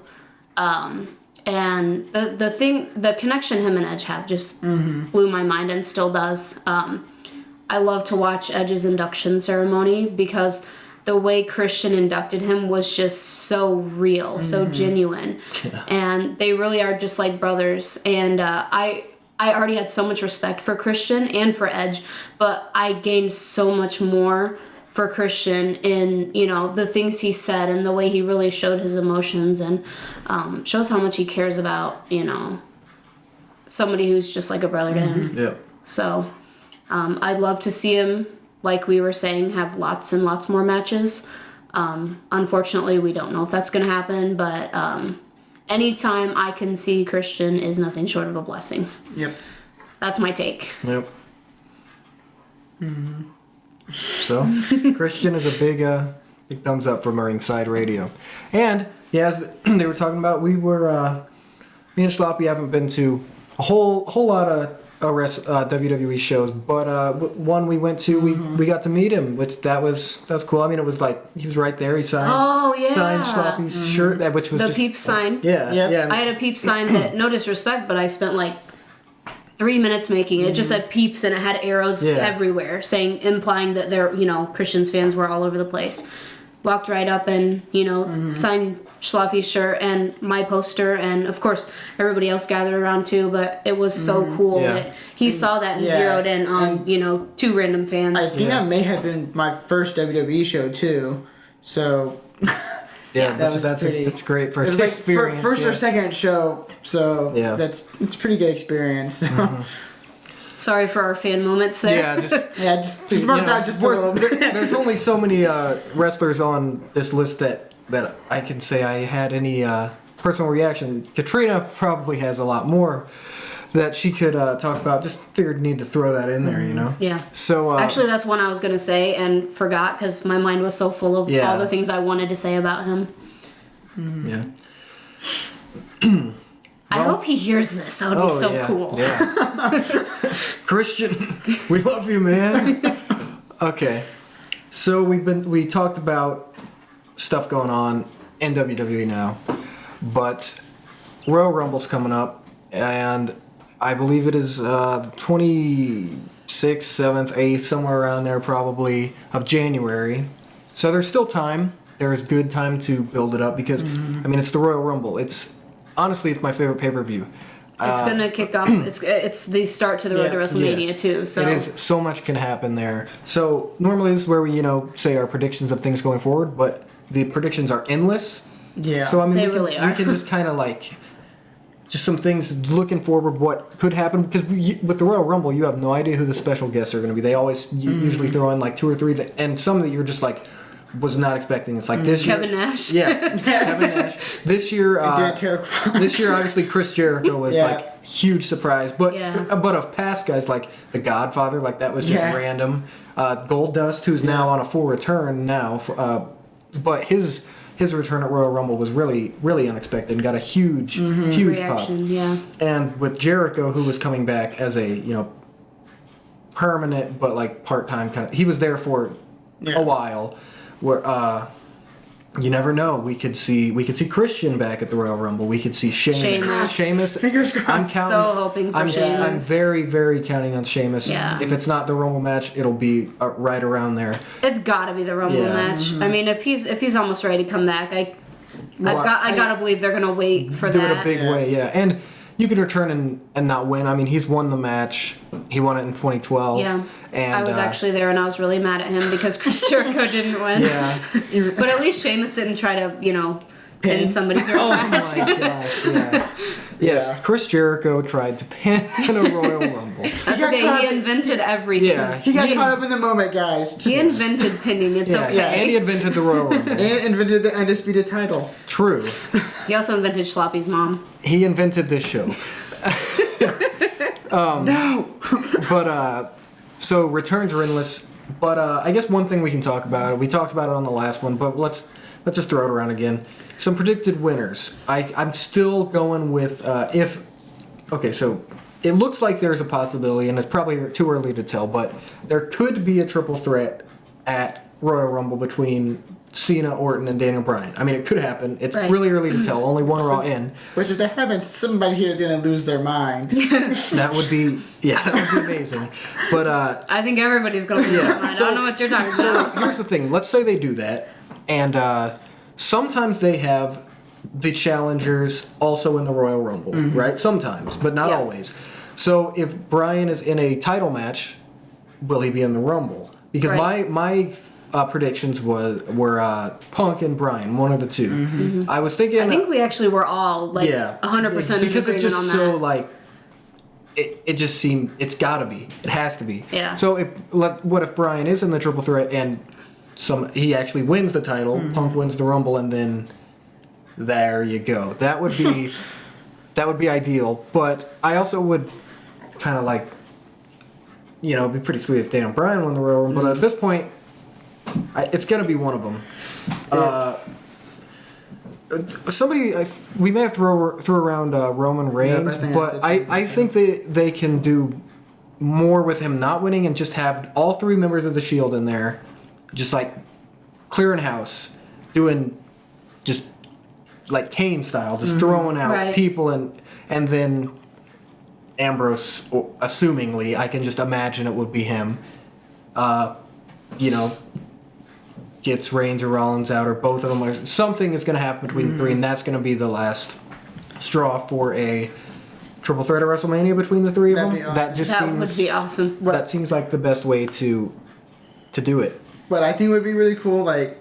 And the connection him and Edge have just blew my mind and still does. I love to watch Edge's induction ceremony because the way Christian inducted him was just so real, so genuine. Yeah. And they really are just like brothers. And I already had so much respect for Christian and for Edge, but I gained so much more for Christian in, the things he said and the way he really showed his emotions, and shows how much he cares about, somebody who's just like a brother to him. Yeah. So I'd love to see him, like we were saying, have lots and lots more matches. Unfortunately, we don't know if that's going to happen, but anytime I can see Christian is nothing short of a blessing. Yep. That's my take. Yep. So, Christian is a big thumbs up from Ringside Radio. And, yeah, as they were talking about, me and Schloppy haven't been to a whole lot of WWE shows, but one we went to, we got to meet him, which that's cool. I mean, it was like he was right there. He signed Schloppy's shirt, which was the just, Peeps sign. Yeah. I had a Peeps sign that, no disrespect, but I spent like 3 minutes making it. It just said Peeps and it had arrows everywhere, implying that they're Christian's fans were all over the place. Walked right up and signed Schloppy's shirt and my poster, and of course everybody else gathered around too. But it was so cool that he saw that and zeroed in on two random fans. I think that may have been my first WWE show too. So that's great first experience. First or second show, so it's pretty good experience. So. Sorry for our fan moments there. Just marked out just a little bit. There's only so many wrestlers on this list that I can say I had any personal reaction. KATRINA probably has a lot more that she could talk about. Just figured need to throw that in there, Yeah. So actually, that's one I was gonna say and forgot because my mind was so full of all the things I wanted to say about him. Yeah. I hope he hears this. That would be so cool. Yeah. Christian, we love you, man. Okay. So we talked about stuff going on in WWE now, but Royal Rumble's coming up, and I believe it is 26th, 7th, 8th, somewhere around there probably, of January. So there's still time. There is good time to build it up because, it's the Royal Rumble. Honestly, it's my favorite pay-per-view. It's gonna kick off. It's the start to the road to WrestleMania too. So it is. So much can happen there. So normally this is where we say our predictions of things going forward, but the predictions are endless. Yeah. So they we really are. We can just kind of just some things looking forward what could happen, because with the Royal Rumble you have no idea who the special guests are going to be. They always usually throw in 2 or 3 and some that you're just like, was not expecting this. Like this Kevin year, Nash. yeah, Kevin Nash. This year, this year obviously Chris Jericho was like huge surprise, but of past guys like the Godfather, like that was just random. Goldust, who's now on a full return now, but his return at Royal Rumble was really, really unexpected and got a huge Reaction, pop. yeah. And with Jericho, who was coming back as a permanent but like part-time kind of, he was there for a while. Where you never know, we could see Christian back at the Royal Rumble. We could see Sheamus. Fingers crossed. I'm counting. So hoping for Sheamus. I'm very, very counting on Sheamus. Yeah. If it's not the Rumble match, it'll be right around there. It's got to be the Rumble match. I mean, if he's almost ready to come back, I gotta believe they're gonna wait for do that. it a big way, yeah. And you can return and not win. I mean, he's won the match. He won it in 2012. Yeah. And I was actually there, and I was really mad at him because Chris Jericho didn't win. Yeah. But at least Sheamus didn't try to, pin somebody through a match. Oh my gosh, yeah. Yes, Chris Jericho tried to pin in a Royal Rumble. That's okay. He invented everything. Yeah. He got caught up in the moment, guys. He invented pinning. It's okay. Yeah, and he invented the Royal Rumble. And invented the undisputed title. True. He also invented Schloppy's mom. He invented this show. No! But, so returns are endless. But I guess one thing we can talk about, we talked about it on the last one, but let's just throw it around again. Some predicted winners. I'm still going with okay, so it looks like there's a possibility, and it's probably too early to tell, but there could be a triple threat at Royal Rumble between Cena, Orton, and Daniel Bryan. I mean, it could happen. It's really early to tell. Only one Raw in. Which, if that happens, somebody here is going to lose their mind. That would be amazing. But I think everybody's going to lose their mind. I don't know what you're talking about. here's the thing. Let's say they do that, and sometimes they have the challengers also in the Royal Rumble, right? Sometimes, but not always. So if Bryan is in a title match, will he be in the Rumble? Because my predictions were Punk and Bryan, one of the two. Mm-hmm. I was thinking. I think we actually were all 100% in because agreement it's just on that. so like. It just seemed it's gotta be. It has to be. Yeah. So what if Bryan is in the triple threat and he actually wins the title, Punk wins the Rumble, and then there you go. That would be ideal. But I also would kind of like, it'd be pretty sweet if Daniel Bryan won the Royal Rumble. But at this point, it's gonna be one of them. We may have throw around Roman Reigns, but I think they can do more with him not winning and just have all three members of the Shield in there, just like clearing house, doing just like Kane style, just throwing out people and then Ambrose, assumingly, I can just imagine it would be him. Gets Reigns or Rollins out, or both of them, or something is going to happen between the three, and that's going to be the last straw for a triple threat at WrestleMania between the three of them. Awesome. That would be awesome. That seems like the best way to do it. What I think would be really cool, like,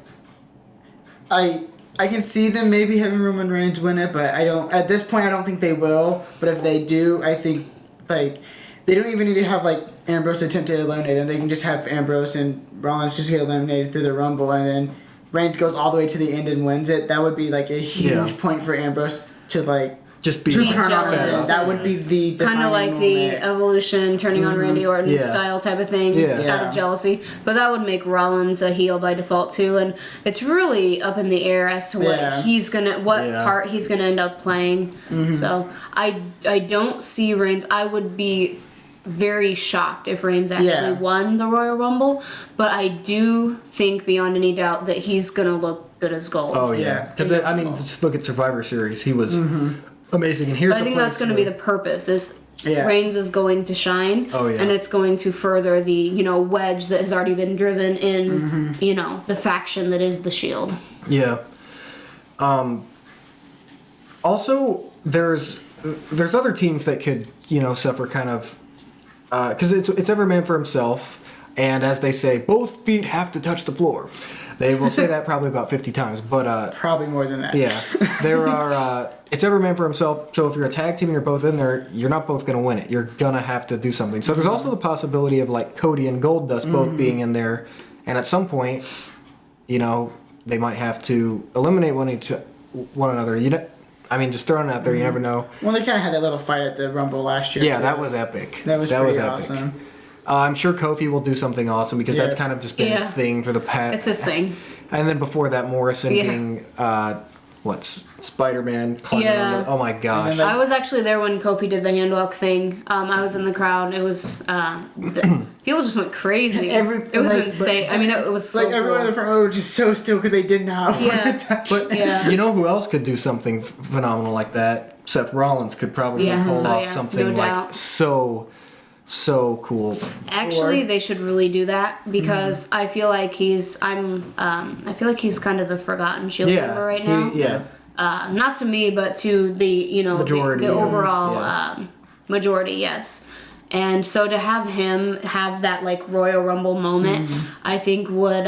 I can see them maybe having Roman Reigns win it, but at this point I don't think they will. But if they do, I think like they don't even need to have like Ambrose attempt to eliminate him. They can just have Ambrose and Rollins just get eliminated through the Rumble, and then Reigns goes all the way to the end and wins it. That would be like a huge point for Ambrose to like just be turn on jealous. him. That would be the Kind of like the Evolution turning on Randy Orton style type of thing out of jealousy. But that would make Rollins a heel by default too, and it's really up in the air as to what part he's gonna end up playing. So I don't see Reigns. I would be very shocked if Reigns actually won the Royal Rumble, but I do think beyond any doubt that he's gonna look good as gold. Oh yeah, because I mean, just look at Survivor Series. He was amazing, and here's. But I think that's going to be the purpose. Reigns is going to shine, and it's going to further the wedge that has already been driven in the faction that is the Shield. Yeah. Also, there's other teams that could suffer kind of because it's every man for himself, and as they say, both feet have to touch the floor. They will say that probably about 50 times, but probably more than that. Yeah, there are. It's every man for himself. So if you're a tag team and you're both in there, you're not both going to win it. You're gonna have to do something. So there's also the possibility of like Cody and Goldust both being in there, and at some point, they might have to eliminate one another. I mean, just throwing it out there, you never know. Well, they kind of had that little fight at the Rumble last year. Yeah, too. that was epic. That was pretty epic. awesome. I'm sure Kofi will do something awesome because that's kind of just been his thing for the past. It's his thing. And then before that, Morrison being Spider-Man climbing on the, oh my gosh. I was actually there when Kofi did the handwalk thing. I was in the crowd. It was people just went crazy. It was insane. I mean, it was so everyone in the front row was just so still because they did not want to touch it. But you know who else could do something phenomenal like that? Seth Rollins could probably pull off something like so cool. Actually, they should really do that because I feel like he's kind of the forgotten Shield member right now. Not to me, but to the majority, the overall majority. Yes, and so to have him have that like Royal Rumble moment, I think would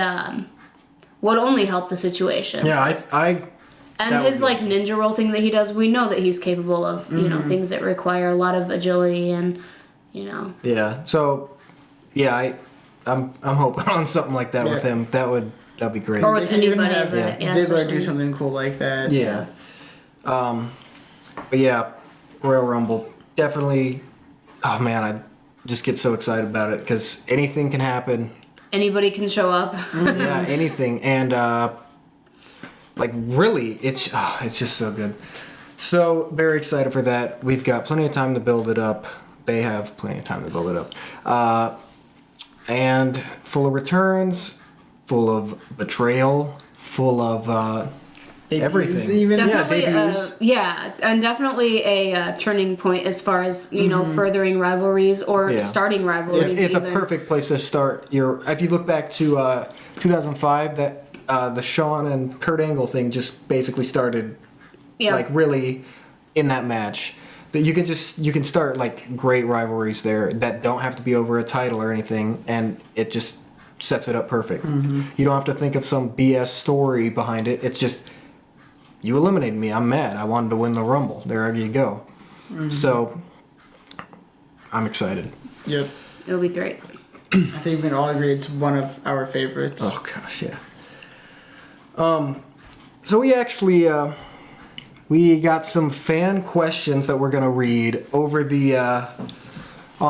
only help the situation. Yeah, And his like ninja roll thing that he does, we know that he's capable of things that require a lot of agility and. Yeah. So, I'm hoping on something like that with him. That'd be great. Or with anybody, Ziggler do something cool like that. Yeah. But yeah, Royal Rumble definitely. Oh man, I just get so excited about it because anything can happen. Anybody can show up. Yeah, anything, and really, it's just so good. So very excited for that. We've got plenty of time to build it up. They have plenty of time to build it up. And full of returns, full of betrayal, full of everything. Definitely, debuts. And definitely a turning point as far as, furthering rivalries or starting rivalries. It's a perfect place to start. If you look back to 2005, that the Shawn and Kurt Angle thing just basically started really in that match. That you can start like great rivalries there that don't have to be over a title or anything, and it just sets it up perfect. You don't have to think of some BS story behind it. It's just you eliminated me. I'm mad. I wanted to win the Rumble. There you go. So I'm excited. Yep. It'll be great. I think we can all agree it's one of our favorites. Oh gosh, yeah. So we actually. We got some fan questions that we're going to read over on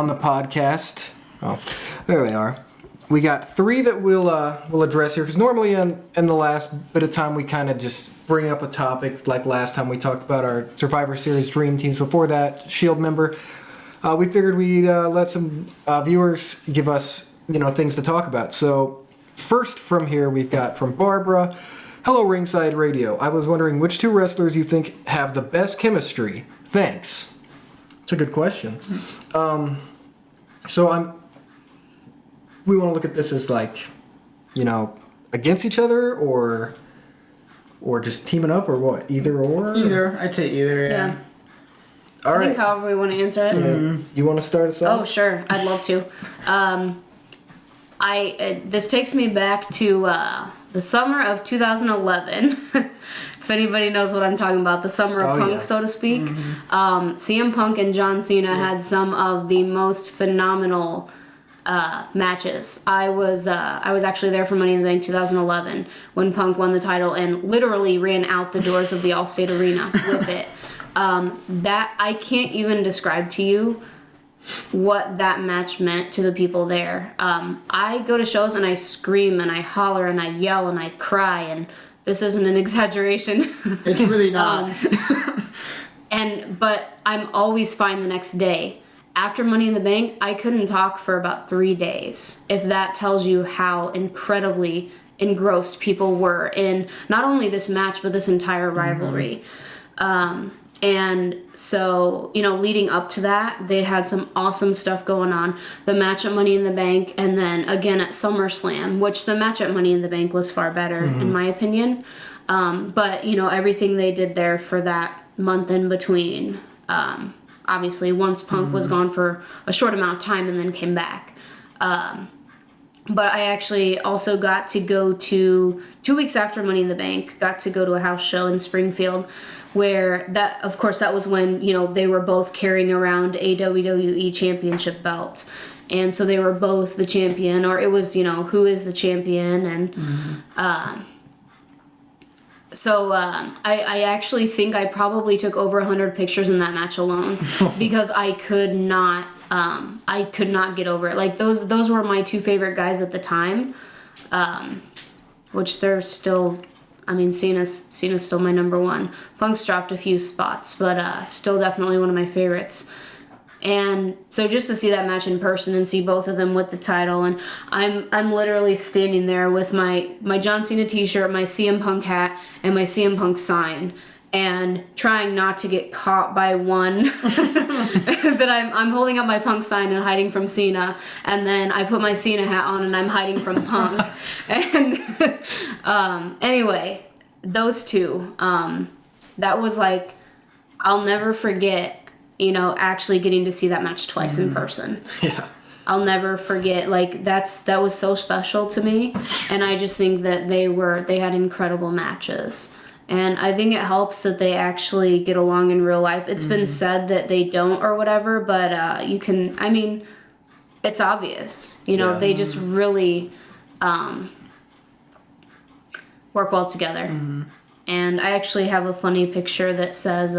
the podcast. Oh, there they are. We got 3 that we'll address here because normally in the last bit of time we kind of just bring up a topic like last time we talked about our Survivor Series Dream Teams. Before that, Shield member. We figured we'd let some viewers give us things to talk about. So first from here we've got from Barbara. Hello, Ringside Radio. I was wondering which 2 wrestlers you think have the best chemistry. Thanks. It's a good question. So we want to look at this as like, against each other or just teaming up or what? Either or? Either. I'd say either, yeah. All right. I think however we want to answer it. You want to start us off? Oh, sure. I'd love to. This takes me back to the summer of 2011. If anybody knows what I'm talking about, the summer of Punk, so to speak. CM Punk and John Cena had some of the most phenomenal matches. I was actually there for Money in the Bank 2011 when Punk won the title and literally ran out the doors of the Allstate Arena with it. That I can't even describe to you what that match meant to the people there. I go to shows and I scream and I holler and I yell and I cry, and this isn't an exaggeration. It's really not. But I'm always fine the next day. After Money in the Bank, I couldn't talk for about 3 days. If that tells you how incredibly engrossed people were in not only this match but this entire rivalry. And so, leading up to that, they had some awesome stuff going on. The match at Money in the Bank, and then again at SummerSlam, which the match at Money in the Bank was far better, in my opinion. But, everything they did there for that month in between, obviously, once Punk was gone for a short amount of time and then came back. But I actually also got to go to, 2 weeks after Money in the Bank, got to go to a house show in Springfield where that, of course, that was when, you know, they were both carrying around a WWE championship belt. And so they were both the champion, or it was, you know, who is the champion. And so I actually think I probably took over 100 pictures in that match alone because I could not get over it. Like those were my two favorite guys at the time, which they're still. I mean, Cena's still my number one. Punk's dropped a few spots, but still definitely one of my favorites. And so just to see that match in person and see both of them with the title, and I'm literally standing there with my John Cena t-shirt, my CM Punk hat, and my CM Punk sign, and trying not to get caught by one that I'm holding up my Punk sign and hiding from Cena, and then I put my Cena hat on and I'm hiding from Punk. And anyway, those two, that was like, I'll never forget, you know, actually getting to see that match twice in person. Yeah. I'll never forget, like, that was so special to me, and I just think that they had incredible matches. And I think it helps that they actually get along in real life. It's been said that they don't or whatever, but you can, I mean, it's obvious. You know, they just really work well together. And I actually have a funny picture that says,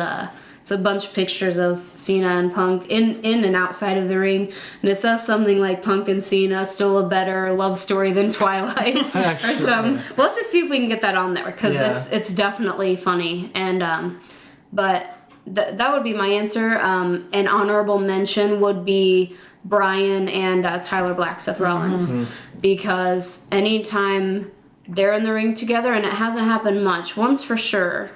it's a bunch of pictures of Cena and Punk in and outside of the ring, and it says something like Punk and Cena still a better love story than Twilight or some. We'll have to see if we can get that on there because it's definitely funny. And but that would be my answer. An honorable mention would be Bryan and Tyler Black, Seth Rollins, because anytime they're in the ring together, and it hasn't happened much, once for sure.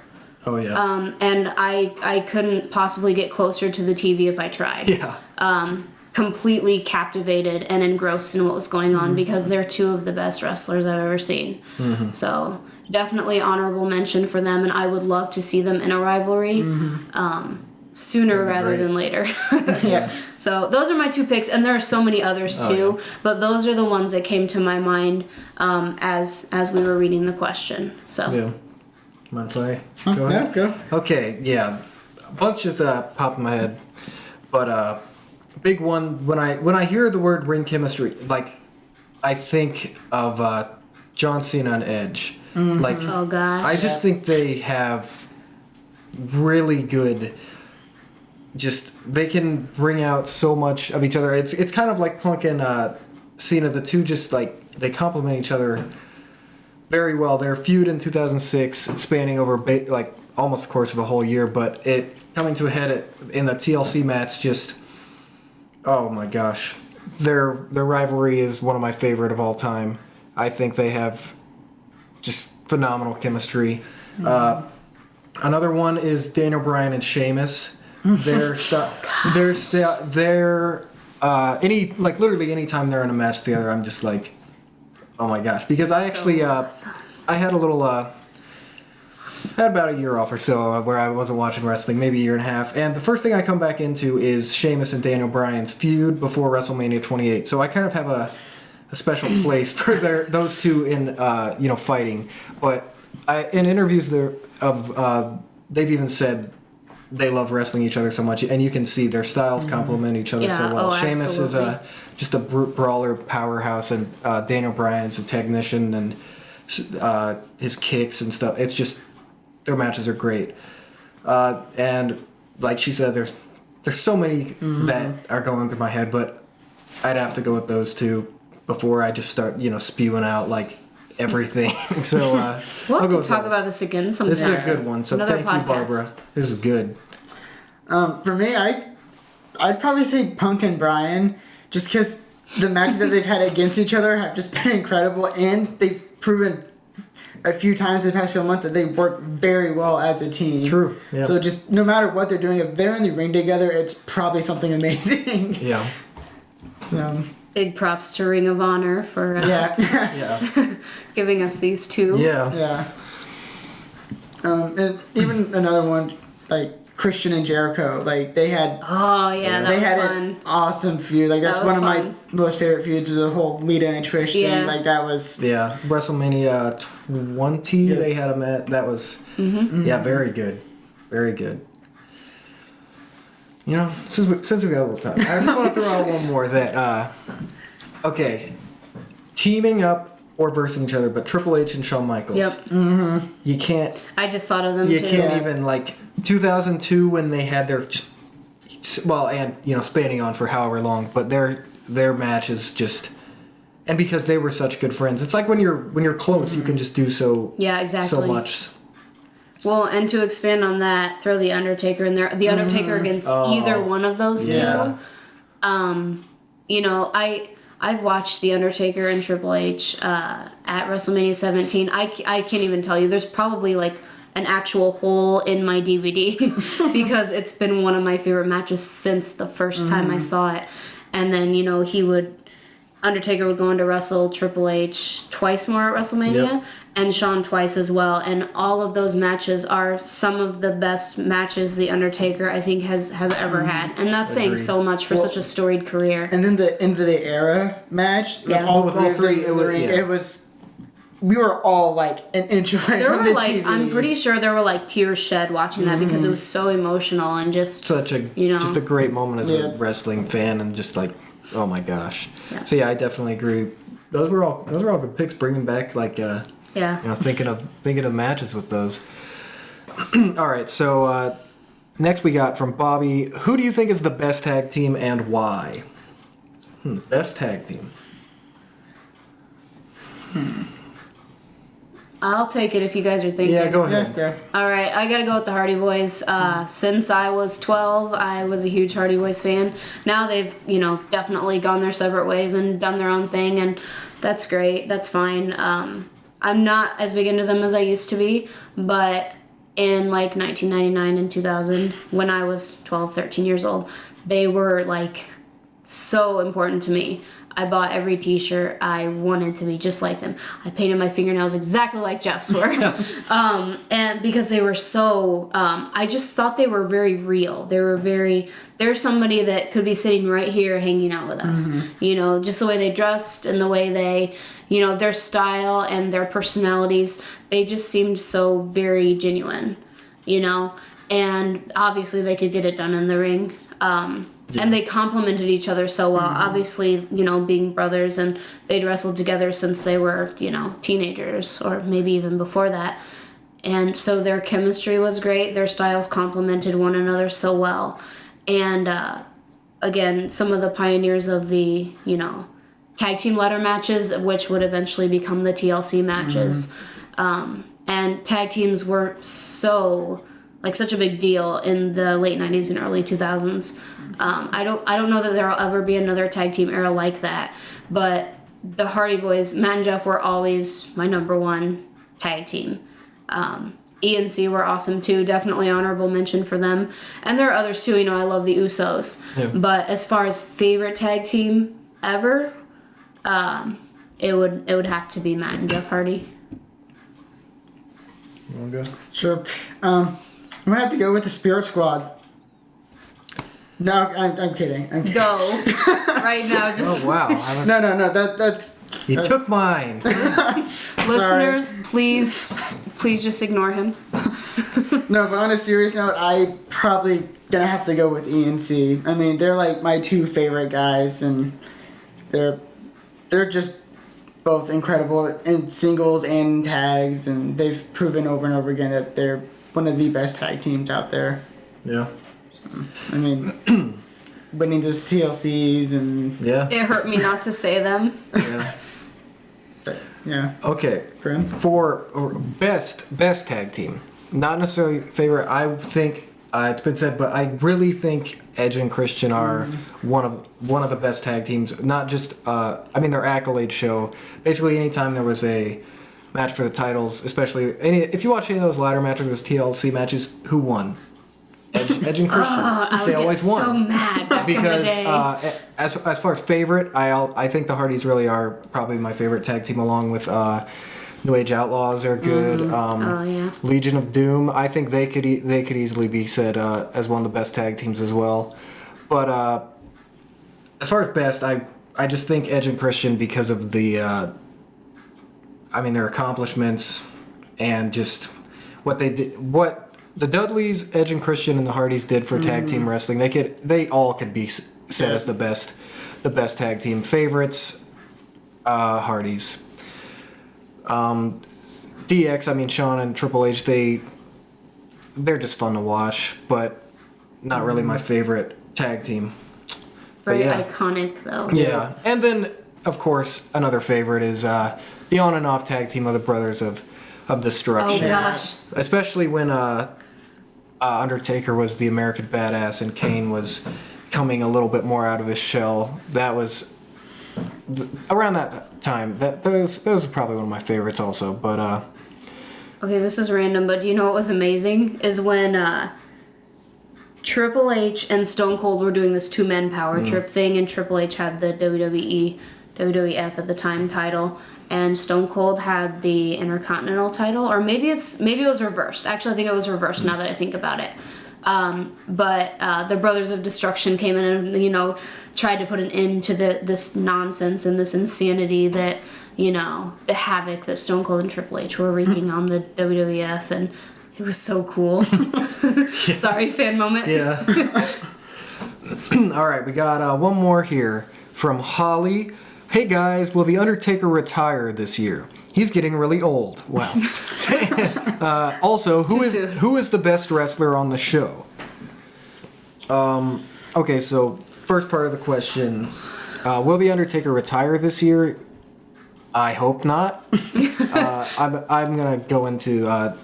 Oh yeah. And I couldn't possibly get closer to the TV if I tried. Yeah. Completely captivated and engrossed in what was going on because they're two of the best wrestlers I've ever seen. So definitely honorable mention for them, and I would love to see them in a rivalry sooner rather than later. Yeah. So those are my two picks, and there are so many others too, but those are the ones that came to my mind as we were reading the question. So. Yeah. Mind if I go ahead? Yeah, go. Okay, yeah. A bunch just popped in my head. But big one, when I hear the word ring chemistry, like, I think of John Cena and Edge. Like, Oh gosh. I just think they have really good, they can bring out so much of each other. It's kind of like Punk and Cena, the two just, like, they complement each other very well. Their feud in 2006, spanning over like almost the course of a whole year, but it coming to a head in the TLC match. Just, oh my gosh, their rivalry is one of my favorite of all time. I think they have just phenomenal chemistry. Another one is Daniel Bryan and Sheamus. Literally anytime they're in a match together, I'm just like, oh my gosh, because I actually, awesome. I had a little, I had about a year off or so where I wasn't watching wrestling, maybe a year and a half, and the first thing I come back into is Sheamus and Daniel Bryan's feud before WrestleMania 28, so I kind of have a special place for those two in, fighting, but in interviews they've even said they love wrestling each other so much, and you can see their styles complement each other so well. Sheamus is just a brawler powerhouse, and Daniel Bryan's a technician, and his kicks and stuff. It's just, their matches are great. And like she said, there's so many that are going through my head, but I'd have to go with those two before I just start, spewing out like everything. So we'll have to talk about this again sometime. This is a good one. So Another thank you, podcast. Barbara. This is good. For me, I'd probably say Punk and Bryan, just because the matches that they've had against each other have just been incredible, and they've proven a few times in the past few months that they work very well as a team. True. Yeah. So just no matter what they're doing, if they're in the ring together, it's probably something amazing. Yeah. So, Big props to Ring of Honor for Yeah. giving us these two. Yeah. Yeah. And even another one, like Christian and Jericho, like they had Oh yeah, that they was had fun. an awesome feud. Like that's That was one of fun. my most favorite feuds, the whole Lita and Trish Yeah. thing. Like that was Yeah. WrestleMania 20, they had a match. That was, yeah, very good. Very good. You know, since we got a little time, I just want to throw out one more that, okay, teaming up or versing each other, but Triple H and Shawn Michaels. Yep. Mm-hmm. You can't. I just thought of them You too. can't even, like, 2002 when they had their, and, you know, spanning on for however long, but their matches just, and because they were such good friends, it's like when you're close, you can just do so. Yeah, exactly. So much. Well, and to expand on that, throw the Undertaker in there. The Undertaker against either one of those two. You know, I've watched the Undertaker and Triple H at WrestleMania 17. I can't even tell you. There's probably like an actual hole in my DVD because it's been one of my favorite matches since the first time I saw it. And then, you know, Undertaker would go on to wrestle Triple H twice more at WrestleMania, and Shawn twice as well. And all of those matches are some of the best matches the Undertaker, I think, has ever had. And that's saying so much for such a storied career. And then the End of the Era match, with all three in the ring, it was. We were all like an inch away from the TV. I'm pretty sure there were like tears shed watching that because it was so emotional and just Such a just a great moment as a wrestling fan, and just like, oh my gosh. Yeah. So yeah, I definitely agree. Those were all good picks. Bringing back like you know, thinking of matches with those. All right, so next we got from Bobby. Who do you think is the best tag team and why? Best tag team. I'll take it if you guys are thinking. Yeah, go ahead. Yeah. All right, I gotta go with the Hardy Boys. Since I was 12, I was a huge Hardy Boys fan. Now they've, you know, definitely gone their separate ways and done their own thing, and that's great. That's fine. I'm not as big into them as I used to be, but in like 1999 and 2000, when I was 12, 13 years old, they were like so important to me. I bought every t-shirt. I wanted to be just like them. I painted my fingernails exactly like Jeff's were. And because they were so, I just thought they were very real. They're somebody that could be sitting right here hanging out with us. You know, just the way they dressed and the way they, you know, their style and their personalities, they just seemed so very genuine, you know? And obviously they could get it done in the ring. And they complemented each other so well. Obviously, you know, being brothers, and they'd wrestled together since they were, you know, teenagers, or maybe even before that. And so their chemistry was great. Their styles complemented one another so well. And again, some of the pioneers of the, you know, tag team ladder matches, which would eventually become the TLC matches. And tag teams were such a big deal in the late 90s and early 2000s. I don't know that there will ever be another tag team era like that, but the Hardy Boys, Matt and Jeff, were always my number one tag team. ENC were awesome too, definitely honorable mention for them. And there are others too, you know, I love the Usos. Yeah. But as far as favorite tag team ever, it would have to be Matt and Jeff Hardy. You wanna go? Sure. I'm gonna have to go with the Spirit Squad. No, I'm kidding. Go right now. Just No. That's you took mine. Listeners, please just ignore him. No, but on a serious note, I probably gonna have to go with ENC. I mean, they're like my two favorite guys, and they're just both incredible in singles and tags, and they've proven over and over again that they're one of the best tag teams out there. Yeah. I mean, winning those TLCs and it hurt me not to say them. Yeah. Okay. Grim? For best tag team, not necessarily favorite. I think it's been said, but I really think Edge and Christian are one of the best tag teams. Not just I mean, their accolade show. Basically, anytime there was a match for the titles, especially if you watch any of those ladder matches, those TLC matches, who won? Edge and Christian. They always won. So mad back because in the day. As far as favorite, I think the Hardys really are probably my favorite tag team, along with New Age Outlaws are good. Legion of Doom, I think they could easily be said as one of the best tag teams as well. But as far as best, I just think Edge and Christian because of the their accomplishments and just what they did, what the Dudleys, Edge and Christian, and the Hardys did for tag team wrestling. They all could be said as the best tag team. Favorites, Hardys. DX, I mean Shawn and Triple H, they're just fun to watch, but not really my favorite tag team. Very yeah. iconic, though. Yeah, and then of course another favorite is the on and off tag team of the Brothers of Destruction. Oh gosh. Especially when Undertaker was the American Badass and Kane was coming a little bit more out of his shell. That was around that time. Those are probably one of my favorites also. But Okay, this is random, but do you know what was amazing? Is when Triple H and Stone Cold were doing this two-man power trip thing, and Triple H had the WWF at the time title, and Stone Cold had the Intercontinental title, or maybe it was reversed. Actually, I think it was reversed now that I think about it. But the Brothers of Destruction came in and, tried to put an end to this nonsense and this insanity that, the havoc that Stone Cold and Triple H were wreaking on the WWF, and it was so cool. Sorry, fan moment. yeah. All right, we got one more here from Holly. Hey guys, will The Undertaker retire this year? He's getting really old. Wow. Also, who is the best wrestler on the show? Okay, so first part of the question, will The Undertaker retire this year? I hope not. I'm gonna go into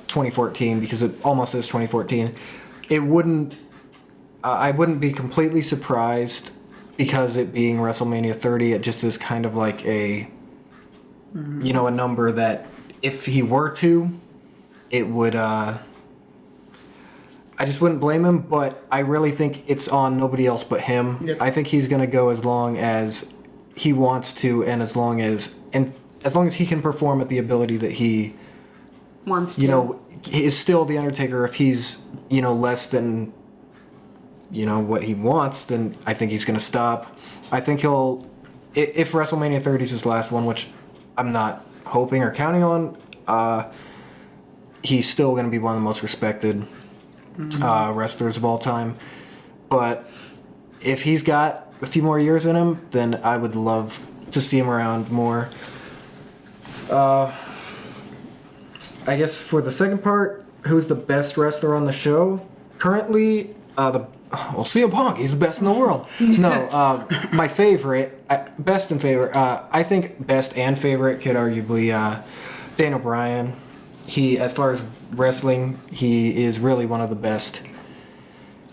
2014 because it almost is 2014. It wouldn't. I wouldn't be completely surprised because it being WrestleMania 30. It just is kind of like a number that if he were to, it would. I just wouldn't blame him, but I really think it's on nobody else but him. Yep. I think he's gonna go as long as he wants to, and as long as he can perform at the ability that he Wants to. is still the Undertaker. If he's less than what he wants, then I think he's gonna stop. I think he'll, if WrestleMania 30 is his last one, which I'm not hoping or counting on, he's still gonna be one of the most respected wrestlers of all time. But if he's got a few more years in him, then I would love to see him around more. I guess for the second part, who's the best wrestler on the show? Currently, CM Punk, he's the best in the world. No, my favorite, best and favorite, I think best and favorite could arguably Daniel Bryan. He, as far as wrestling, he is really one of the best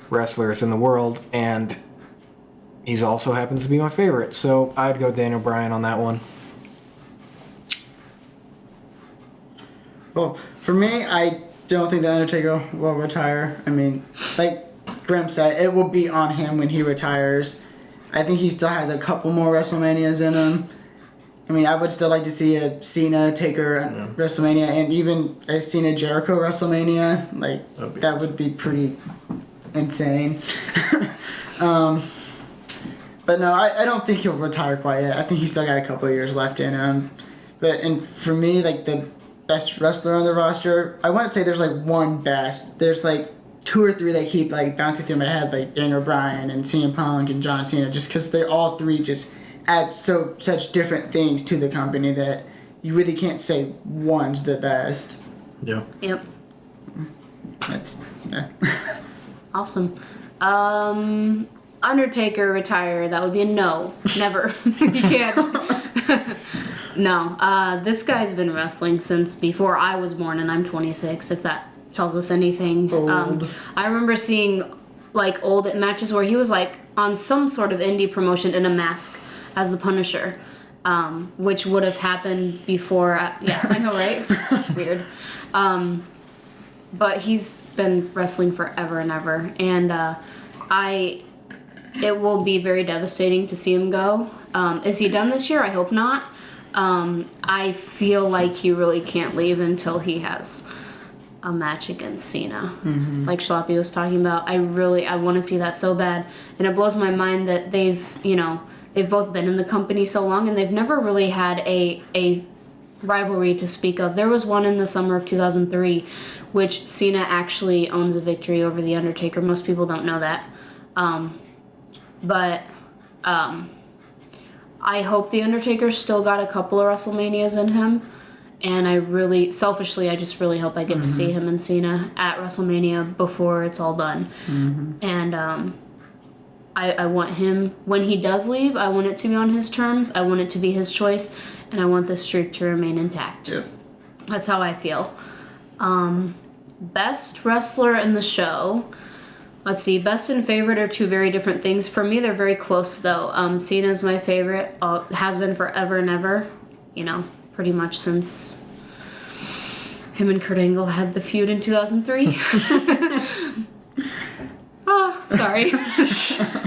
wrestlers in the world, and he's also happens to be my favorite. So I'd go Daniel Bryan on that one. Well, for me, I don't think The Undertaker will retire. I mean, like Grim said, it will be on him when he retires. I think he still has a couple more WrestleManias in him. I mean, I would still like to see a CENA Taker WrestleMania, and even a CENA Jericho WrestleMania. Like, that would be pretty insane. But no, I don't think he'll retire quite yet. I think he's still got a couple of years left in him. And for me, like, the best wrestler on the roster, I wouldn't say there's like one best. There's like two or three that keep like bouncing through my head, like Daniel Bryan and CM Punk and John Cena, just because they all three just add such different things to the company that you really can't say one's the best. Yeah. Yep. That's Awesome. Undertaker retire, that would be a no. Never. You can't. No. This guy's been wrestling since before I was born, and I'm 26, if that tells us anything. Old. I remember seeing like old matches where he was like on some sort of indie promotion in a mask as the Punisher, which would have happened before. Yeah, I know, right? Weird. But he's been wrestling forever and ever, and it will be very devastating to see him go. Is he done this year? I hope not. I feel like he really can't leave until he has a match against Cena. Mm-hmm. Like Schloppy was talking about. I want to see that so bad. And it blows my mind that they've both been in the company so long, and they've never really had a rivalry to speak of. There was one in the summer of 2003, which Cena actually owns a victory over The Undertaker. Most people don't know that. But I hope The Undertaker's still got a couple of WrestleManias in him. And I really, selfishly, I just really hope I get to see him and Cena at WrestleMania before it's all done. And I want him, when he does leave, I want it to be on his terms. I want it to be his choice. And I want this streak to remain intact. Yep. That's how I feel. Best wrestler in the show. Let's see. Best and favorite are two very different things. For me, they're very close, though. Cena's my favorite. Has been forever and ever. You know, pretty much since him and Kurt Angle had the feud in 2003. Oh, sorry.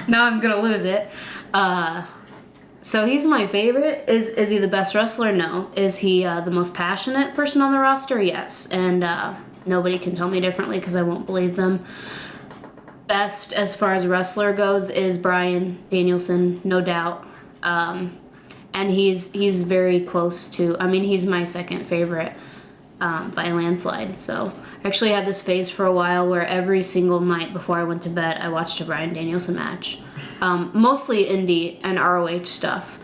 Now I'm going to lose it. So he's my favorite. Is he the best wrestler? No. Is he the most passionate person on the roster? Yes. And nobody can tell me differently because I won't believe them. Best as far as wrestler goes is Bryan Danielson, no doubt. And he's very close to, I mean, he's my second favorite by a landslide. So I actually had this phase for a while where every single night before I went to bed, I watched a Bryan Danielson match. Mostly indie and ROH stuff.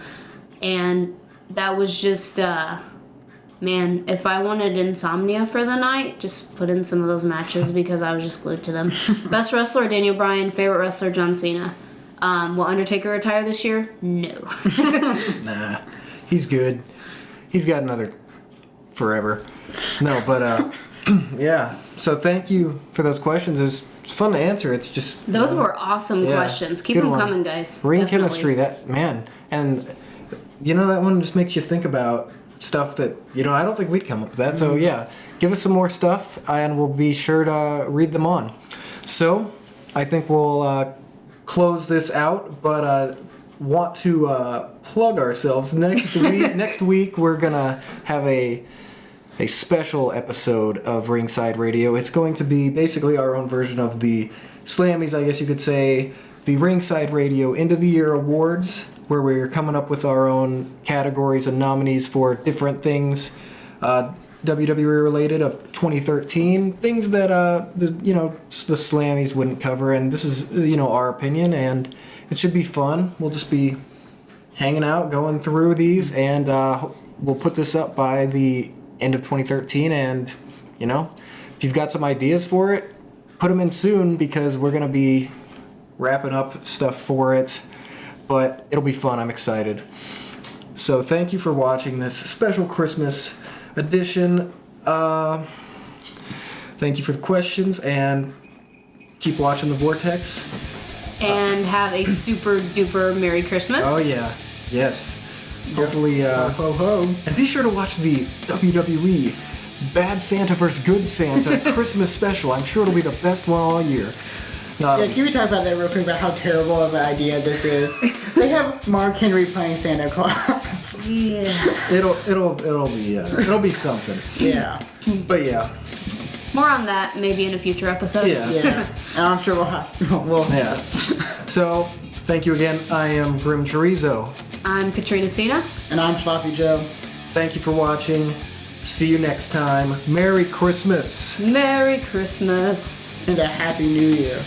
And that was just, man, if I wanted insomnia for the night, just put in some of those matches because I was just glued to them. Best wrestler, Daniel Bryan. Favorite wrestler, John Cena. Will Undertaker retire this year? No. Nah, he's good. He's got another forever. No, but yeah. So thank you for those questions. It's fun to answer. It's just Those were awesome questions. Keep good them one. coming, guys. Ring Definitely. chemistry, that man, and that one just makes you think about stuff that I don't think we'd come up with that. So yeah, give us some more stuff, and we'll be sure to read them on. So I think we'll close this out, but want to plug ourselves next week. Next week we're gonna have a special episode of Ringside Radio. It's going to be basically our own version of the Slammies, I guess you could say, the Ringside Radio End of the Year Awards, where we're coming up with our own categories and nominees for different things WWE related of 2013, things that the Slammies wouldn't cover, and this is our opinion, and it should be fun. We'll just be hanging out, going through these, and we'll put this up by the end of 2013, and if you've got some ideas for it, put them in soon, because we're going to be wrapping up stuff for it, but it'll be fun. I'm excited. So thank you for watching this special Christmas edition. Thank you for the questions, and keep watching the Vortex. And have a super duper Merry Christmas. Oh yeah, yes. Hopefully, Ho ho. and be sure to watch the WWE Bad Santa vs. Good Santa Christmas special. I'm sure it'll be the best one all year. Yeah, can we talk about that real quick about how terrible of an idea this is? They have Mark Henry playing Santa Claus. Yeah. It'll be something. Yeah. But yeah. More on that maybe in a future episode. Yeah. And I'm sure we'll Yeah. So, thank you again. I am Grim Chorizo. I'm KATRINA CENA. And I'm Sloppy Joe. Thank you for watching. See you next time. Merry Christmas. Merry Christmas. And a Happy New Year.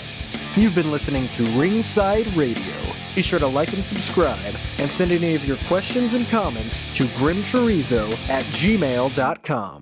You've been listening to Ringside Radio. Be sure to like and subscribe, and send any of your questions and comments to grimchorizo@gmail.com.